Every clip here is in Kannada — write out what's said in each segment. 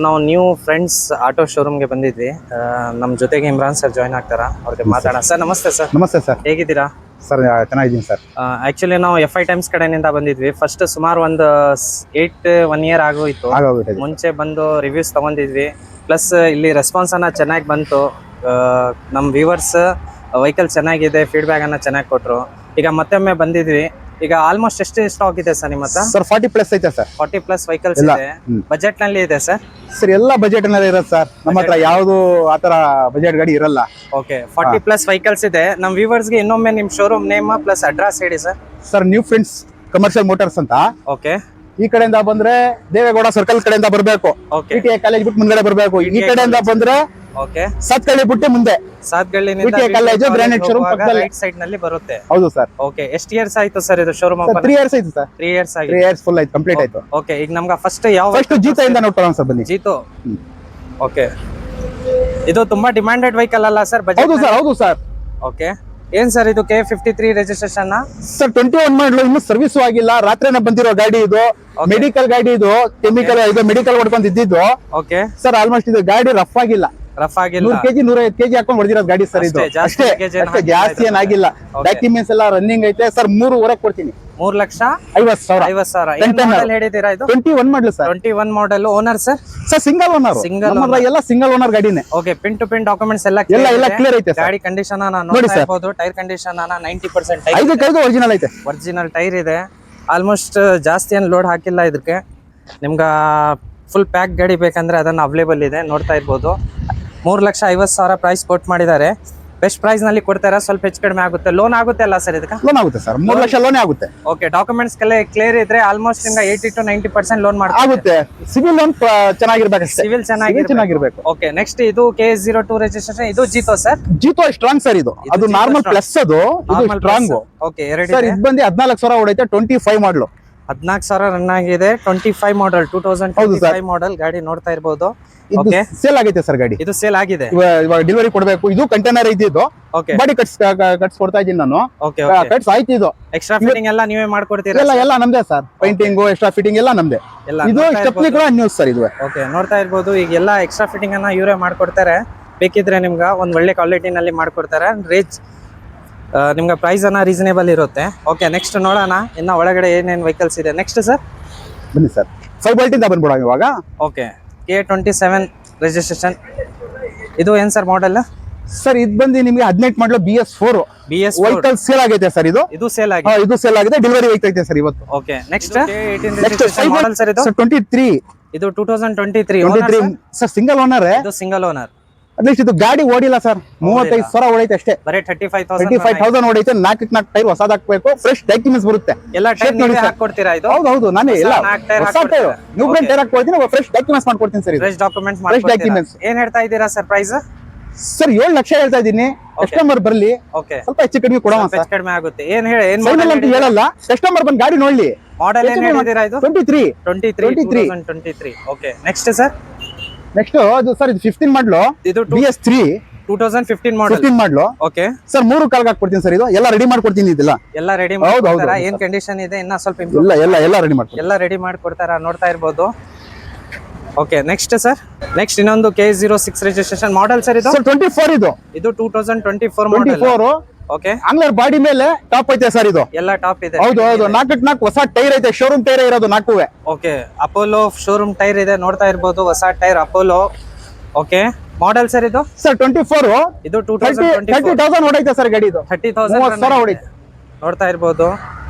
ನಾವು ನ್ಯೂ ಫ್ರೆಂಡ್ಸ್ ಆಟೋ ಶೋರೂಮ್ಗೆ ಬಂದಿದ್ವಿ. ನಮ್ಮ ಜೊತೆಗೆ ಇಮ್ರಾನ್ ಸರ್ ಜಾಯ್ನ್ ಆಗ್ತಾರಾ, ಅವ್ರಿಗೆ ಮಾತಾಡೋಣ. ಸರ್ ನಮಸ್ತೆ ಸರ್. ನಮಸ್ತೆ ಸರ್. ಹೇಗಿದ್ದೀರಾ ಸರ್? ಚೆನ್ನಾಗಿದ್ದೀನಿ ಸರ್. ಆಕ್ಚುಲಿ ನಾವು FI ಟೈಮ್ಸ್ ಕಡೆಯಿಂದ ಬಂದಿದ್ವಿ. ಫಸ್ಟ್ ಸುಮಾರು ಒಂದು 1 ಇಯರ್ ಆಗೋಯ್ತು. ಮುಂಚೆ ಬಂದು ರಿವ್ಯೂಸ್ ತಗೊಂಡಿದ್ವಿ. ಪ್ಲಸ್ ಇಲ್ಲಿ ರೆಸ್ಪಾನ್ಸ್ ಅನ್ನ ಚೆನ್ನಾಗಿ ಬಂತು. ನಮ್ಮ ವ್ಯೂವರ್ಸ್ ವೆಹಿಕಲ್ ಚೆನ್ನಾಗಿದೆ, ಫೀಡ್ಬ್ಯಾಕ್ ಅನ್ನ ಚೆನ್ನಾಗಿ ಕೊಟ್ಟರು. ಈಗ ಮತ್ತೊಮ್ಮೆ ಬಂದಿದ್ವಿ. ಈಗ ಆಲ್ಮೋಸ್ಟ್ ಎಷ್ಟು ಸ್ಟಾಕ್ ಇದೆ ಸರ್ ನಿಮ್ಮ ಹತ್ರ? ಸರ್ 40+ ಐತೆ ಸರ್. 40+ ವೆಹಿಕಲ್ಸ್ ಇದೆ. ಬಜೆಟ್ ನಲ್ಲಿ ಇದೆ ಸರ್? ಸರ್ ಎಲ್ಲ ಬಜೆಟ್ ನಲ್ಲಿ ಇರುತ್ತೆ ಸರ್. ನಮ್ಮ ಹತ್ರ ಯಾವುದು ಆತರ ಬಜೆಟ್ ಗಾಡಿ ಇರಲ್ಲ. ಓಕೆ, 40+ ವೆಹಿಕಲ್ಸ್ ಇದೆ. ನಮ್ಮ ವ್ಯೂವರ್ಸ್ ಗೆ ಇನ್ನೊಮ್ಮೆ ನಿಮ್ಮ ಶೋರೂಮ್ ನೇಮ್ ಪ್ಲಸ್ ಅಡ್ರೆಸ್ ಹೇಳಿ sir. Sir new friends commercial motors ಅಂತ. ಓಕೆ, ಈ ಕಡೆಯಿಂದ ಬಂದ್ರೆ ದೇವೇಗೌಡ ಸರ್ಕಲ್ ಕಡೆಯಿಂದ ಬರಬೇಕು. PTI ಕಾಲೇಜ್ ಬಿಟ್ಟು ಮುಂದ್ಗಡೆ ಬರಬೇಕು. ಈ ಕಡೆಯಿಂದ ಬಂದ್ರೆ ಓಕೆ, ಸಾತ್ಗಳ್ಳಿ ಬಿಟ್ಟು ಮುಂದೆ ಸಾತ್ಗಳ್ಳಿನಿಂದ PTI ಕಾಲೇಜ್ ಗ್ರಾನೈಟ್ ಶೋರೂಮ್ ಪಕ್ಕದಲ್ಲಿ ರೈಟ್ ಸೈಡ್ ನಲ್ಲಿ ಬರುತ್ತೆ. ಹೌದು ಸರ್. ಓಕೆ, ಎಷ್ಟು ಇಯರ್ಸ್ ಆಯ್ತು ಸರ್ ಇದು ಶೋರೂಮ್ ಓಪನ್? 3 ಇಯರ್ಸ್ ಆಯ್ತು ಸರ್. 3 ಇಯರ್ಸ್ ಆಗಿದೆ. 3 ಇಯರ್ಸ್ ಫುಲ್ ಆಯ್ತು, ಕಂಪ್ಲೀಟ್ ಆಯ್ತು. ಓಕೆ, ಈಗ ನಮ್ಗೆ ಫಸ್ಟ್ ಯಾವ ಫಸ್ಟ್ ಜೀತೋ ಇಂದ ನೋಡ್ಕೊಳ್ಳೋಣ ಸರ್, ಬನ್ನಿ. ಜೀತೋ. ಓಕೆ, ಇದು ತುಂಬಾ ಡಿಮ್ಯಾಂಡೆಡ್ ವೆಹಿಕಲ್ ಅಲ್ಲ ಸರ್? ಹೌದು ಸರ್, ಹೌದು ಸರ್. ಓಕೆ, ಏನ್ ಸರ್ ಇದು K53 ರಿಜಿಸ್ಟ್ರೇಷನ್? ಸರ್ 21 ಮಾಡಲು ಇನ್ನು ಸರ್ವಿಸ್ ಆಗಿಲ್ಲ. ರಾತ್ರಿನೇ ಬಂದಿರೋ ಗಾಡಿ ಇದು. ಮೆಡಿಕಲ್ ಗಾಡಿ ಇದು. ಕೆಮಿಕಲ್ ಇದು ಮೆಡಿಕಲ್ ಹೊಡ್ಕೊಂಡು ಇದ್ದಿದ್ದು. ಓಕೆ ಸರ್, ಆಲ್ಮೋಸ್ಟ್ ಇದು ಗಾಡಿ ರಫ್ ಆಗಿಲ್ಲ. 100 kg 150 kg ಹಾಕೊಂಡು ಹೊಡೆದಿರೋದು ಗಾಡಿ ಸರ್ ಇದು. ಅಷ್ಟೇ, ಜಾಸ್ತಿ ಏನಾಗಿಲ್ಲ. ಡಾಕ್ಯುಮೆಂಟ್ಸ್ ಎಲ್ಲ ರನ್ನಿಂಗ್ ಐತೆ ಸರ್. 3.5 ಕೊಡ್ತೀನಿ. 3,50,000. ಏನ್ ಮಾಡೆಲ್ ಹೇಳಿದೀರಾ ಇದು? 21 model sir. 21 model. Owner sir? Sir single owner. ಎಲ್ಲ ಸಿಂಗಲ್ ಓನರ್ ಗಾಡಿನೇ. Okay, pin to pin documents ಎಲ್ಲ ಕ್ಲಿಯರ್ ಐತೆ. ಗಾಡಿ ಕಂಡೀಷನ್ ನೋಡ್ತಾ ಇರಬಹುದು. ಟೈರ್ ಕಂಡೀಷನ್ 90% ಟೈರ್ ಒರಿಜಿನಲ್ ಐತೆ. ಒರಿಜಿನಲ್ ಟೈರ್ ಇದೆ. ಆಲ್ಮೋಸ್ಟ್ ಜಾಸ್ತಿ ಏನು ಲೋಡ್ ಹಾಕಿಲ್ಲ ಇದಕ್ಕೆ. ನಿಮ್ಗೆ ಫುಲ್ ಪ್ಯಾಕ್ ಗಾಡಿ ಬೇಕಂದ್ರೆ ಅದನ್ನ ಅವೈಲೇಬಲ್ ಇದೆ, ನೋಡ್ತಾ ಇರ್ಬೋದು. 3,50,000 ಪ್ರೈಸ್ ಕೊಟ್ ಮಾಡಿದ್ದಾರೆ. ಬೆಸ್ಟ್ ಪ್ರೈಸ್ ನಲ್ಲಿ ಕೊಡ್ತಾರ, ಸ್ವಲ್ಪ ಹೆಚ್ಚು ಕಡಿಮೆ ಆಗುತ್ತೆ. ಲೋನ್ ಆಗುತ್ತೆ ಅಲ್ಲ ಸರ್ ಇದಕ್ಕೆ? ಲೋನ್ ಆಗುತ್ತೆ ಸರ್, 3 ಲಕ್ಷ ಲೋನ್ ಆಗುತ್ತೆ. ಓಕೆ, ಡಾಕ್ಯುಮೆಂಟ್ಸ್ ಕ್ಲಿಯರ್ ಇದ್ರೆ ಆಲ್ಮೋಸ್ಟ್ ನಿಮ್ಗೆ 80 to 90% ಲೋನ್ ಆಗುತ್ತೆ. ಸಿವಿಲ್ ಲೋನ್ ಚೆನ್ನಾಗಿರ್ಬೇಕು ಅಷ್ಟೇ. ಸಿವಿಲ್ ಚೆನ್ನಾಗಿರ್ಬೇಕು. ಓಕೆ, ನೆಕ್ಸ್ಟ್ ಇದು KS02 ರಿಜಿಸ್ಟ್ರೇಷನ್. ಇದು Jeeto sir? Jeeto strong sir. ಇದು ಅದು ನಾರ್ಮಲ್ ಪ್ಲಸ್, ಅದು ಸ್ಟ್ರಾಂಗ್. ಓಕೆ, ಎರಡು ಸರ್ ಇದು ಬಂದು 14,000 ಹೊಡೈತೆ. 25 ಮಾಡಲು. 14,000 ರನ್ ಆಗಿದೆ. 25 ಮಾಡೆಲ್, 2025 ಮಾಡೆಲ್ ಗಾಡಿ ನೋಡ್ತಾ ಇರಬಹುದು. ಓಕೆ, ಸೇಲ್ ಆಗೈತೆ ಸರ್ ಗಾಡಿ. ಇದು ಸೇಲ್ ಆಗಿದೆ. ಇವಾಗ ಡೆಲಿವರಿ ಕೊಡಬೇಕು. ಇದು ಕಂಟೈನರ್ ಇದ್ದಿದ್ದು. ಓಕೆ, ಬಾಡಿ ಕಟ್ಸ್ ಕೊಡ್ತಾ ಇದ್ದೀನಿ ನಾನು. ಓಕೆ, ಕಟ್ಸ್ ಆಯ್ತು. ಇದು ಎಕ್ಸ್ಟ್ರಾ ಫಿಟ್ಟಿಂಗ್ ಎಲ್ಲ ನೀವೇ ಮಾಡ್ಕೊಡ್ತೀರಾ? ಎಲ್ಲ ನಮ್ದೇ ಸರ್. ಪೇಂಟಿಂಗ್, ಎಕ್ಸ್ಟ್ರಾ ಫಿಟ್ಟಿಂಗ್ ಎಲ್ಲ ನಮ್ದೇ. ಇದು ಸ್ಟೆಪ್ನಿ ಕೂಡ ನ್ಯೂಸ್ ಸರ್. ಇದು ಓಕೆ, ನೋಡ್ತಾ ಇರ್ಬೋದು. ಈಗ ಎಲ್ಲ ಎಕ್ಸ್ಟ್ರಾ ಫಿಟ್ಟಿಂಗ್ ಅನ್ನ ಇವರೇ ಮಾಡ್ಕೊಡ್ತಾರೆ. ಬೇಕಿದ್ರೆ ನಿಮ್ಗೆ ಒಂದ್ ಒಳ್ಳೆ ಕ್ವಾಲಿಟಿ ನಲ್ಲಿ ಮಾಡ್ಕೊಡ್ತಾರೆ. ರೇಂಜ್ ನಿಮ್ಗೆ ಪ್ರೈಸ್ ಅನ್ನ ರೀಸನೇಬಲ್ ಇರುತ್ತೆ. ಓಕೆ, ನೆಕ್ಸ್ಟ್ ನೋಡೋಣ ಇನ್ನ ಒಳಗಡೆ ಏನೇನ್ ವೆಹಿಕಲ್ಸ್ ಇದೆ. ನೆಕ್ಸ್ಟ್ ಸರ್ ಬನ್ನಿ ಸರ್. 5 ಬಲ್ಟಿಂದ ಬಂದ್ಬಿಡೋಣ ಇವಾಗ. Okay, K27 registration. ಇದು ಏನ್ ಸರ್ ಮಾಡೆಲ್? ಸರ್ ಇದು ಬಂದು ನಿಮಗೆ 18 ಮಾಡಲು BS4 ವೆಹಿಕಲ್ ಸೇಲ್ ಆಗೈತೆ ಸರ್. ಇದು ಸೇಲ್ ಆಗಿದೆ. ಇದು ಸೇಲ್ ಆಗಿದೆ. ಡೆಲಿವರಿ ಐತೆ ಸರ್ ಇವತ್ತು. Okay, next model sir. ಇದು 23. ಇದು 2023 ಸರ್. Single owner. ಇದು ಸಿಂಗಲ್ ಓನರ್. ಅಟ್ಲೀಸ್ಟ್ ಇದು ಗಾಡಿ ಓಡಿಲ್ಲ ಸರ್. 35,000 ಓಡೈತೆ ಅಷ್ಟೇ. ಬರೀ 35,000 ಓಡೈತೆ. 4 ಟೈರ್ ಹೊಸದ ಹಾಕ್ಬೇಕು. ಫ್ರೆಶ್ ಡಾಕ್ಯುಮೆಂಟ್ಸ್ ಬರುತ್ತೆ. ಎಲ್ಲ ಟೈರ್ ನೋಡಿ ಹಾಕೊಡ್ತೀರಾ? ಇದು ಹೌದು, ನಾನೇ ಎಲ್ಲ ಹೊಸ ಟೈರ್, ನ್ಯೂ ಬ್ರ್ಯಾಂಡ್ ಟೈರ್ ಹಾಕೊಡ್ತೀನಿ. ಫ್ರೆಶ್ ಡಾಕ್ಯುಮೆಂಟ್ಸ್ ಮಾಡ್ಕೊಡ್ತೀನಿ ಸರ್. Fresh documents. ಏನ್ ಹೇಳ್ತಾ ಇದ್ದೀರಾ ಸರ್ ಪ್ರೈಸ್? ಸರ್ 7 ಲಕ್ಷ ಹೇಳ್ತಾ ಇದ್ದೀನಿ. ಕಸ್ಟಮರ್ ಬರ್ಲಿ, ಸ್ವಲ್ಪ ಹೆಚ್ಚು ಕಡಿಮೆ ಕೊಡೋಣ. ಹೆಚ್ಚು ಕಡಿಮೆ ಆಗುತ್ತೆ. ಏನ್ ಹೇಳಿ ಅಂತ ಹೇಳಲ್ಲ. ಕಸ್ಟಮರ್ ಬಂದು ಗಾಡಿ ನೋಡ್ಲಿ. ಮಾಡೆಲ್ ಏನ್ ಹೇಳಿದ್ದೀರಾ? ಇದು 2023. Okay, next sir. ನೆಕ್ಸ್ಟ್ ಅದು ಸರ್ ಇದು 15 ಮಾಡಲು. ಇದು BS3 2015 ಮಾಡಲು. ಓಕೆ ಸರ್ 3 ಕಾಲ್ಗೆ ಹಾಕ್ಕೊಡ್ತೀನಿ ಸರ್. ಇದು ಎಲ್ಲ ರೆಡಿ ಮಾಡ್ಕೊಡ್ತೀನಿ. ಇದೆಲ್ಲ ಎಲ್ಲ ರೆಡಿ ಮಾಡ್ಕೊಡ್ತಾರಾ? ಏನ್ ಕಂಡೀಷನ್ ಇದೆ? ಇನ್ನ ಸ್ವಲ್ಪ ಎಲ್ಲ ರೆಡಿ ಮಾಡ್ಕೊಡ್ತೀನಿ. ಎಲ್ಲ ರೆಡಿ ಮಾಡ್ಕೊಡ್ತಾರಾ? ನೋಡ್ತಾ ಇರ್ಬೋದು. Okay, next sir. ನೆಕ್ಸ್ಟ್ ಇನ್ನೊಂದು K06 ರಿಜಿಸ್ಟ್ರೇಷನ್ ಮಾಡೆಲ್ ಸರ್. ಇದು 24. ಇದು 2024 ಮಾಡೆಲ್. ಓಕೆ, ಆಂಗ್ಲರ್ ಬಾಡಿ ಮೇಲೆ ಟಾಪ್ ಐತೆ ಸರ್. ಇದು ಎಲ್ಲ ಟಾಪ್ ಇದೆ. ಹೌದು, 4 ಹೊಸ ಟೈರ್ ಐತೆ. ಶೋರೂಮ್ ಟೈರ್ ಇರೋದು 4. ಓಕೆ, ಅಪೋಲೋ ಶೋರೂಮ್ ಟೈರ್ ಇದೆ. ನೋಡ್ತಾ ಇರ್ಬೋದು, ಹೊಸ tyre Apollo. Okay, model sir. ಇದು ಸರ್ 24. ಇದು 2024 30,000 ಹೊಡೈತೆ ಸರ್ ಗಾಡಿ. ಇದು 30,000 ಹೊಡೈತೆ. ನೋಡ್ತಾ ಇರ್ಬೋದು.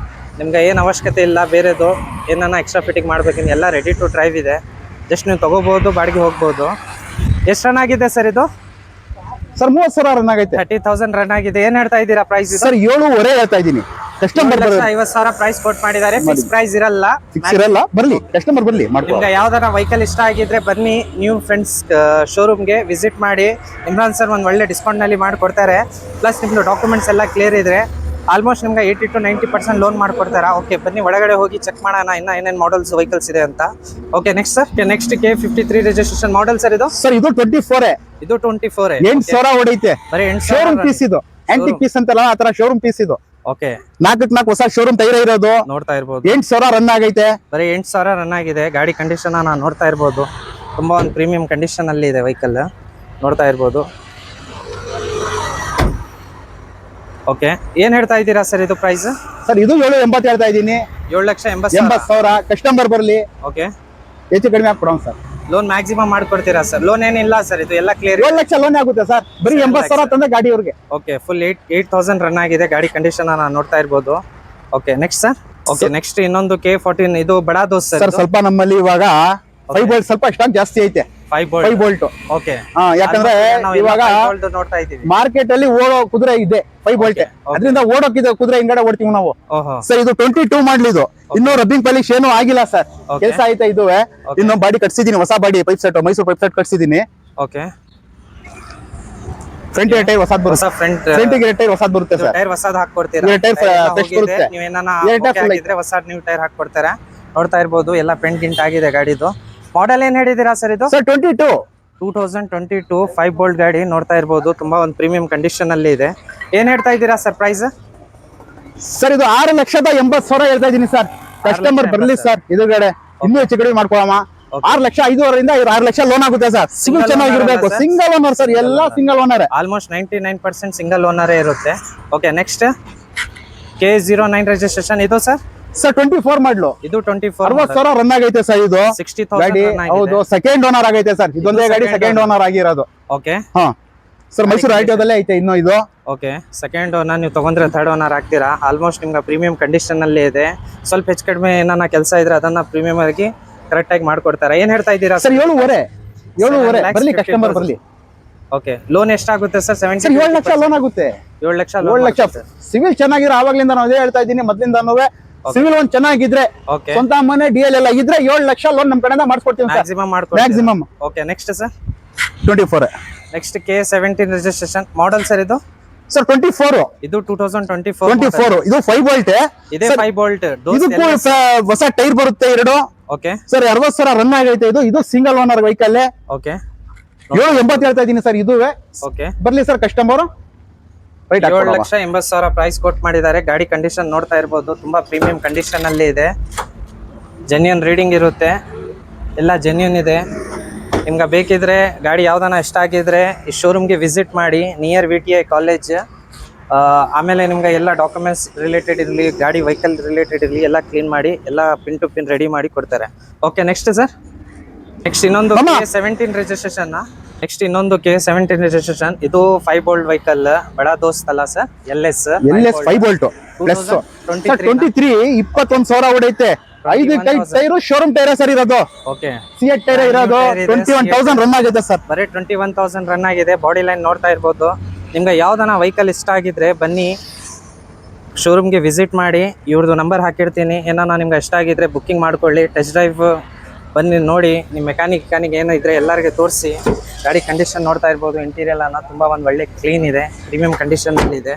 ನಿಮ್ಗೆ ಏನ್ ಅವಶ್ಯಕತೆ ಇಲ್ಲ ಬೇರೆದು ಏನನ್ನ ಎಕ್ಸ್ಟ್ರಾ ಫಿಟ್ಟಿಂಗ್ ಮಾಡ್ಬೇಕಿನ್ ಎಲ್ಲ ರೆಡಿ ಟು ಡ್ರೈವ್ ಇದೆ. ಜಸ್ಟ್ ನೀವು ತಗೋಬಹುದು, ಬಾಡಿಗೆ ಹೋಗ್ಬೋದು. ಎಷ್ಟು ರನ್ ಆಗಿದೆ ಸರ್ ಇದು? ಸರ್ 30,000 ರನ್ ಆಗೈತೆ. 30,000 ರನ್ ಆಗಿದೆ. ಏನ್ ಹೇಳ್ತಾ ಇದ್ದೀರಾ ಪ್ರೈಸ್? ಸರ್ 7.5 ಹೇಳ್ತಾ ಇದ್ದೀನಿ. ಕಸ್ಟಮರ್ 50,000 ಪ್ರೈಸ್ ಕೊಟ್ ಮಾಡಿದ್ದಾರೆ. ಫಿಕ್ಸ್ ಪ್ರೈಸ್ ಇರಲ್ಲ. ಬರ್ಲಿ, ಕಸ್ಟಮರ್ ಬರ್ಲಿ. ನಿಮ್ಗೆ ಯಾವ್ದಾರ ವೆಹಿಕಲ್ ಇಷ್ಟ ಆಗಿದ್ರೆ ಬನ್ನಿ, ನ್ಯೂ ಫ್ರೆಂಡ್ಸ್ ಶೋರೂಮ್ಗೆ ವಿಸಿಟ್ ಮಾಡಿ. ಇಮ್ರಾನ್ ಸರ್ ಒಂದು ಒಳ್ಳೆ ಡಿಸ್ಕೌಂಟ್ ನಲ್ಲಿ ಮಾಡ್ಕೊಡ್ತಾರೆ. ಪ್ಲಸ್ ನಿಮ್ದು ಡಾಕ್ಯುಮೆಂಟ್ಸ್ ಎಲ್ಲ ಕ್ಲಿಯರ್ ಇದ್ರೆ ಆಲ್ಮೋಸ್ಟ್ ನಿಮ್ಗೆ 80 to 90% ಲೋನ್ ಮಾಡ್ಕೊಡ್ತಾರಾ. ಓಕೆ, ಬನ್ನಿ ಒಳಗಡೆ ಹೋಗಿ ಚೆಕ್ ಮಾಡೋಣ ಇನ್ನ ಏನೇನ್ ಮಾಡೆಲ್ಸ್ ವೆಹಿಕಲ್ಸ್ ಇದೆ ಅಂತ. Okay, next sir. Next K53 registration model sir. ಇದು ಸರ್ ಇದು 24. ಇದು 24. 8,000 ಹೊಡೈತೆ. ಬರೀ ಶೋರೂಮ್ ಪೀಸ್. ಇದು ಆಂಟಿಕ್ ಪೀಸ್ ಅಂತಲ್ಲ, ಆತರ ಶೋರೂಮ್ ಪೀಸ್. ಇದು ಓಕೆ, 4 ಹೊಸ ಶೋರೂಮ್ ಟೈರ್ ಇರೋದು. ನೋಡ್ತಾ ಇರ್ಬೋದು. 8,000 ರನ್ ಆಗೈತೆ. ಬರೀ 8,000 ರನ್ ಆಗಿದೆ. ಗಾಡಿ ಕಂಡೀಷನ್ ನಾನು ನೋಡ್ತಾ ಇರ್ಬೋದು. ತುಂಬ ಒಂದು ಪ್ರೀಮಿಯಂ ಕಂಡೀಷನಲ್ಲಿ ಇದೆ ವೆಹಿಕಲ್, ನೋಡ್ತಾ ಇರ್ಬೋದು. ಓಕೆ, ಏನು ಹೇಳ್ತಾ ಇದ್ದೀರಾ ಸರ್ ಇದು ಪ್ರೈಸ್? ಸರ್ ಇದು 780 ಹೇಳ್ತಾ ಇದ್ದೀನಿ. 7,80,000 ಕಸ್ಟಮರ್ ಬರಲಿ, ಓಕೆ, ಹೆಚ್ಚು ಕಡಿಮೆ ಹಾಕ್ಕೊಡೋಣ ಸರ್. ಲೋನ್ ಮ್ಯಾಕ್ಸಿಮಮ್ ಮಾಡ್ಕೊಡ್ತೀರಾ ಸರ್? ಲೋನ್ ಏನಿಲ್ಲ ಸರ್, ಇದು ಎಲ್ಲ ಕ್ಲಿಯರ್. 7 ಲಕ್ಷ ಲೋನ್ ಆಗುತ್ತೆ ಸರ್, ಬರೀ 80,000 ತಂದೆ ಗಾಡಿ ಅವ್ರಿಗೆ. ಓಕೆ, ಫುಲ್ 8,000 ರನ್ ಆಗಿದೆ ಗಾಡಿ ಕಂಡೀಷನ್ ನಾನು ನೋಡ್ತಾ ಇರ್ಬೋದು. Okay, next sir. Okay, next ಇನ್ನೊಂದು K14, ಇದು ಬಡಾ ದೋಸ್ ಸರ್. ಸ್ವಲ್ಪ ನಮ್ಮಲ್ಲಿ ಇವಾಗ 5 ಬೋಲ್ಟ್ ಸ್ವಲ್ಪ ಸ್ಟಾಕ್ ಜಾಸ್ತಿ ಐತೆ. 5 ಬೋಲ್ಟ್. ಓಕೆ, ಯಾಕಂದ್ರೆ ಇವಾಗ ನೋಡ್ತಾ ಇದ್ದೀವಿ ಮಾರ್ಕೆಟ್ ಅಲ್ಲಿ ಓಡೋ ಕುದುರೆ ಇದೆ 5 ಬೋಲ್ಟ್. ಅದರಿಂದ ಓಡೋಕಿದೆ ಕುದುರೆ ಹಿಂಗಡೆ ಓಡ್ತೀವಿ ನಾವು. ಸರ್ ಇದು 22 ಮಾಡ್ಲಿ, ಇದು ಇನ್ನೂ ರಬ್ಬಿಂಗ್ ಪಾಲಿಶ್ ಏನು ಆಗಿಲ್ಲ ಸರ್, ಕೆಲಸ ಐತೆ. ಇದುವೆ ಇನ್ನು ಬಾಡಿ ಕಟ್ಸಿದೀನಿ, ಹೊಸ body pipe set, Mysuru pipe set ಕಟ್ಸಿದೀನಿ. ಓಕೆ, ಫ್ರಂಟ್ ಟೈರ್ ಹೊಸದ್ ಬರುತ್ತೆ, ಫ್ರಂಟ್ ಟೈರ್ ಹೊಸದ್ ಬರುತ್ತೆ ಸರ್. ಟೈರ್ ಹೊಸದ್ ಹಾಕೊಡ್ತೀರಾ? ಟೈರ್ ಫ್ರೆಶ್ ಬರುತ್ತೆ. ನೀವೇನಾದ್ರೆ ಹೊಸದ್ ನ್ಯೂ ಟೈರ್ ಹಾಕೊಡ್ತಾರೆ. ನೋಡ್ತಾ ಇರ್ಬೋದು, ಎಲ್ಲ ಪೆಂಟ್ ಗಿಂಟ್ ಆಗಿದೆ ಗಾಡಿದು. ಮಾಡೆಲ್ ಏನ್ ಹೇಳಿದೀರಾ ಸರ್ ಇದು? ಸರ್ 2022 5 ಬೋಲ್ಟ್ ಗಾಡಿ ನೋಡ್ತಾ ಇರ್ಬೋದು, ತುಂಬಾ ಒಂದು ಪ್ರೀಮಿಯಂ ಕಂಡೀಷನ್ ಅಲ್ಲಿ ಇದೆ. ಏನ್ ಹೇಳ್ತಾ ಇದ್ದೀರಾ ಸರ್ ಪ್ರೈಸ್? ಸರ್ ಇದು 6,80,000 ಹೇಳ್ತಾ ಇದೀನಿ ಸರ್. ಕಸ್ಟಮರ್ ಬರ್ಲಿ ಸರ್, ಇದುಗಡೆ ಇನ್ನೂ ಹೆಚ್ಚು ಕಡಿಮೆ ಮಾಡ್ಕೊಳಮ್ಮ. 6,05,500 6 ಲಕ್ಷ ಲೋನ್ ಆಗುತ್ತೆ ಸರ್. ಸಿಂಗಲ್ ಚೆನ್ನಾಗಿರ್ಬೇಕು, ಸಿಂಗಲ್ ಓನರ್ ಸರ್, ಎಲ್ಲ ಸಿಂಗಲ್ ಓನರ್. ಆಲ್ಮೋಸ್ಟ್ 99% ಸಿಂಗಲ್ ಓನರೇ ಇರುತ್ತೆ. ಓಕೆ, ನೆಕ್ಸ್ಟ್ K09 ರಿಜಿಸ್ಟ್ರೇಷನ್, ಇದು ಸರ್? ಸರ್ 24 ಮಾಡ್ಲು, ಇದು 24 60,000 ರನ್ ಆಗೈತೆ ಸರ್. ಇದು 60,000 ಗಾಡಿ ಹೌದು, ಸೆಕೆಂಡ್ ಓನರ್ ಆಗೈತೆ ಸರ್. ಇದೊಂದೇ ಗಾಡಿ ಸೆಕೆಂಡ್ ಓನರ್ ಆಗಿರೋದು. ಓಕೆ, ಹಾ ಸರ್, ಮೈಸೂರು ಆಟೋದಲ್ಲೇ ಐತೆ ಇನ್ನು ಇದು. ಓಕೆ, ಸೆಕೆಂಡ್ ಓನರ್ ನೀವು ತಗೊಂಡ್ರೆ ಥರ್ಡ್ ಓನರ್ ಆಗ್ತೀರಾ. ಆಲ್ಮೋಸ್ಟ್ ನಿಮ್ಗೆ ಪ್ರೀಮಿಯಂ ಕಂಡೀಷನ್ ಅಲ್ಲಿ ಇದೆ. ಸ್ವಲ್ಪ ಹೆಚ್ಚು ಕಡಿಮೆ ಏನಾನ ಕೆಲಸ ಇದ್ರೆ ಅದನ್ನ ಪ್ರೀಮಿಯಂ ಆಗಿ ಕರೆಕ್ಟ್ ಆಗಿ ಮಾಡ್ಕೊಡ್ತಾರೆ. ಏನ್ ಹೇಳ್ತಾ ಇದ್ದೀರಾ ಸರ್? 7,500 ಬರ್ಲಿ, ಕಸ್ಟಮರ್ ಬರ್ಲಿ. ಓಕೆ, ಲೋನ್ ಎಷ್ಟಾಗುತ್ತೆ ಸರ್? 7 ಲಕ್ಷ ಲೋನ್ ಆಗುತ್ತೆ. 7 ಲಕ್ಷ ಸಿವಿಲ್ ಚೆನ್ನಾಗಿರೋ ಆವಾಗ್ಲಿಂದ ನಾವು ಅದೇ ಹೇಳ್ತಾ ಇದ್ದೀನಿ, ಮೊದ್ಲಿಂದಾನು ಸಿವಿಲ್ ಒಂದ್ ಚೆನ್ನಾಗಿದ್ರೆ, ಸ್ವಂತ ಮನೆ DL ಎಲ್ಲ ಇದ್ರೆ 7 ಲಕ್ಷ ಲೋನ್ ನಮ್ ಕಡೆಯಿಂದ ಮಾಡಿಸ್ಕೊಡ್ತೀವಿ maximum. Okay, next sir 24. Next K17 registration, model sir ಇದು? ಸರ್ 24. ಇದು 2024. ಇದು 5 ಬೋಲ್ಟ್ ಇದೆ. 5 ಬೋಲ್ಟ್. ಇದಕ್ಕೂ ಹೊಸ ಟೈರ್ ಬರುತ್ತೆ 2. ಓಕೆ ಸರ್, 60,000 ರನ್ ಆಗೈತೆ. ಇದು ಸಿಂಗಲ್ ಓನರ್ ವೆಹಿಕಲ್. ಓಕೆ, 780 ಹೇಳ್ತಾ ಇದೀನಿ ಸರ್. ಇದುವೆ ಓಕೆ, ಬರ್ಲಿ ಸರ್ ಕಸ್ಟಮರ್. 7,80,000 ಪ್ರೈಸ್ ಕೊಟ್ ಮಾಡಿದ್ದಾರೆ. ಗಾಡಿ ಕಂಡೀಷನ್ ನೋಡ್ತಾ ಇರ್ಬೋದು, ತುಂಬಾ ಪ್ರೀಮಿಯಂ ಕಂಡೀಷನ್ ಅಲ್ಲಿ ಇದೆ. ಜೆನ್ಯೂನ್ ರೀಡಿಂಗ್ ಇರುತ್ತೆ, ಎಲ್ಲ ಜೆನ್ಯೂನ್ ಇದೆ. ನಿಮ್ಗೆ ಬೇಕಿದ್ರೆ ಗಾಡಿ ಯಾವ್ದಾನ ಇಷ್ಟ ಆಗಿದ್ರೆ ಈ ಶೋರೂಮ್ಗೆ ವಿಸಿಟ್ ಮಾಡಿ, ನಿಯರ್ VTI ಕಾಲೇಜ್. ಆಮೇಲೆ ನಿಮ್ಗೆ ಎಲ್ಲ ಡಾಕ್ಯುಮೆಂಟ್ಸ್ ರಿಲೇಟೆಡ್ ಇರಲಿ, ಗಾಡಿ ವೆಹಿಕಲ್ ರಿಲೇಟೆಡ್ ಇರಲಿ, ಎಲ್ಲ ಕ್ಲೀನ್ ಮಾಡಿ, ಎಲ್ಲ ಪಿನ್ ಟು ಪಿನ್ ರೆಡಿ ಮಾಡಿ ಕೊಡ್ತಾರೆ. Okay, next sir. ನೆಕ್ಸ್ಟ್ ಇನ್ನೊಂದು K17 ರಿಜಿಸ್ಟ್ರೇಷನ್. ನೆಕ್ಸ್ಟ್ ಇನ್ನೊಂದು K17 ರಿಜಿಸ್ಟ್ರೇಷನ್. ಇದು 5 ಬೋಲ್ಟ್ ವೆಹಿಕಲ್, ಬಡಾ ದೋಸ್ತ್ ಅಲ್ಲ sir? LS 5 bolt plus 23 21,000 ಹೊಡೈತೆ. 5 tyre showroom tyre sir ಇರೋದು. ಓಕೆ, ಸಿಎಟ್ ಟೈರ್ ಇರೋದು. 21,000 ರನ್ ಆಗಿದೆ ಸರ್. ಬರೀ 21,000 ರನ್ ಆಗಿದೆ. ಬಾಡಿ ಲೈನ್ ನೋಡ್ತಾ ಇರ್ಬೋದು. ನಿಮ್ಗೆ ಯಾವ್ದಾನ ವೆಹಿಕಲ್ ಇಷ್ಟ ಆಗಿದ್ರೆ ಬನ್ನಿ, ಶೋರೂಮ್ಗೆ ವಿಸಿಟ್ ಮಾಡಿ. ಇವ್ರದ್ದು ನಂಬರ್ ಹಾಕಿರ್ತೀನಿ. ಏನಾನ ನಿಮ್ಗೆ ಇಷ್ಟ ಆಗಿದ್ರೆ ಬುಕ್ಕಿಂಗ್ ಮಾಡ್ಕೊಳ್ಳಿ. ಟೆಸ್ಟ್ ಡ್ರೈವ್ ಬನ್ನಿ, ನೋಡಿ. ನಿಮ್ಮ ಮೆಕ್ಯಾನಿಕ್ ಏನೋ ಇದ್ರೆ ಎಲ್ಲರಿಗೆ ತೋರಿಸಿ. ಗಾಡಿ ಕಂಡೀಷನ್ ನೋಡ್ತಾ ಇರ್ಬೋದು. ಇಂಟೀರಿಯರ್ ಅನ್ನ ತುಂಬಾ ಒಂದು ಒಳ್ಳೆ ಕ್ಲೀನ್ ಇದೆ, ಪ್ರೀಮಿಯಂ ಕಂಡೀಷನ್ ಅಲ್ಲಿ ಇದೆ.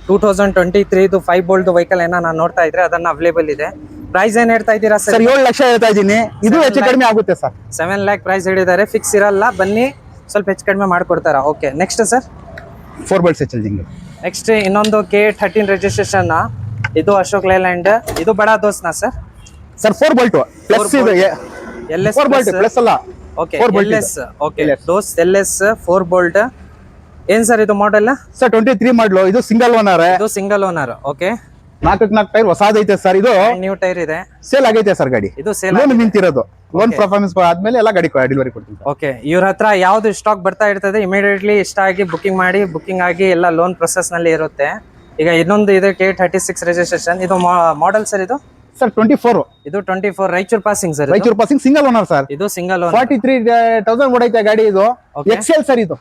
2023 5 ಬೋಲ್ಟ್ ವೆಹಿಕಲ್ ಏನೋ ನಾನು ನೋಡ್ತಾ ಇದ್ರೆ ಅದನ್ನ ಅವೈಲೇಬಲ್ ಇದೆ. ಪ್ರೈಸ್ ಏನ್ ಹೇಳ್ತಾ ಇದ್ದೀರಾ ಸರ್? 7 ಲಕ್ಷ ಹೇಳ್ತಾ ಇದ್ದೀನಿ. ಇದು ಹೆಚ್ಚು ಕಡಿಮೆ ಆಗುತ್ತೆ ಸರ್. 7 lakh ಪ್ರೈಸ್ ಹೇಳಿದ್ದಾರೆ, ಫಿಕ್ಸ್ ಇರಲ್ಲ. ಬನ್ನಿ, ಸ್ವಲ್ಪ ಹೆಚ್ಚು ಕಡಿಮೆ ಮಾಡ್ಕೊಡ್ತಾರ. ಓಕೆ, ನೆಕ್ಸ್ಟ್ ಸರ್ 4 ಬೋಲ್ಟ್ ಸೆಚಲ್ಜಿಂಗ್. ನೆಕ್ಸ್ಟ್ ಇನ್ನೊಂದು K13 ರಿಜಿಸ್ಟ್ರೇಷನ್. ಇದು ಅಶೋಕ್ ಲೇಲ್ಯಾಂಡ್. ಇದು ಬಡಾ ದೋಸ್ತ್ನಾ ಸರ್? ಸರ್ 4 ಬೋಲ್ಟ್ ಪ್ಲಸ್ ಇದೆ. LS 4 ಬೋಲ್ಟ್ ಪ್ಲಸ್ ಅಲ್ಲ. Okay, LS. Okay, Dost LS 4 bolt. ಏನ್ ಸರ್ ಇದು ಮಾಡೆಲ್? Sir 23 model. ಇದು ಸಿಂಗಲ್ ಓನರ್. ಇದು ಸಿಂಗಲ್ ಓನರ್. ಓಕೆ, 4 ಟೈರ್ ಹೊಸದೈತೆ ಸರ್. ಇದು ನ್ಯೂ ಟೈರ್ ಇದೆ. ಸೇಲ್ ಆಗೈತೆ ಸರ್ ಗಾಡಿ. ಇದು ಸೇಲ್ ಲೋನ್ ನಿಂತಿರೋದು. ಲೋನ್ ಪರ್ಫಾರ್ಮೆನ್ಸ್ ಆದ್ಮೇಲೆ ಎಲ್ಲ ಗಾಡಿ ಡೆಲಿವರಿ ಕೊಡ್ತೀನಿ. ಓಕೆ, ಇವ್ರ ಹತ್ರ ಯಾವ್ದು ಸ್ಟಾಕ್ ಬರ್ತಾ ಇರ್ತದೆ ಇಮಿಡಿಯೇಟ್ಲಿ ಇಷ್ಟ ಆಗಿ ಬುಕಿಂಗ್ ಮಾಡಿ, ಬುಕಿಂಗ್ ಆಗಿ ಎಲ್ಲ ಲೋನ್ ಪ್ರೊಸೆಸ್ ನಲ್ಲಿ ಇರುತ್ತೆ. ಈಗ ಇನ್ನೊಂದು ಇದೆ K36 ರಿಜಿಸ್ಟ್ರೇಷನ್. ಇದು ಮಾಡೆಲ್ ಸರ್? ಇದು ಸರ್ 24. ಇದು 24 Raichur passing sir. Raichur passing single owner sir. ಇದು ಸಿಂಗಲ್ ಓನರ್. 43,000 ಓಡೈತೆ ಗಾಡಿ. ಇದು ಎಕ್ಸೆಲ್ ಸರ್. ಇದು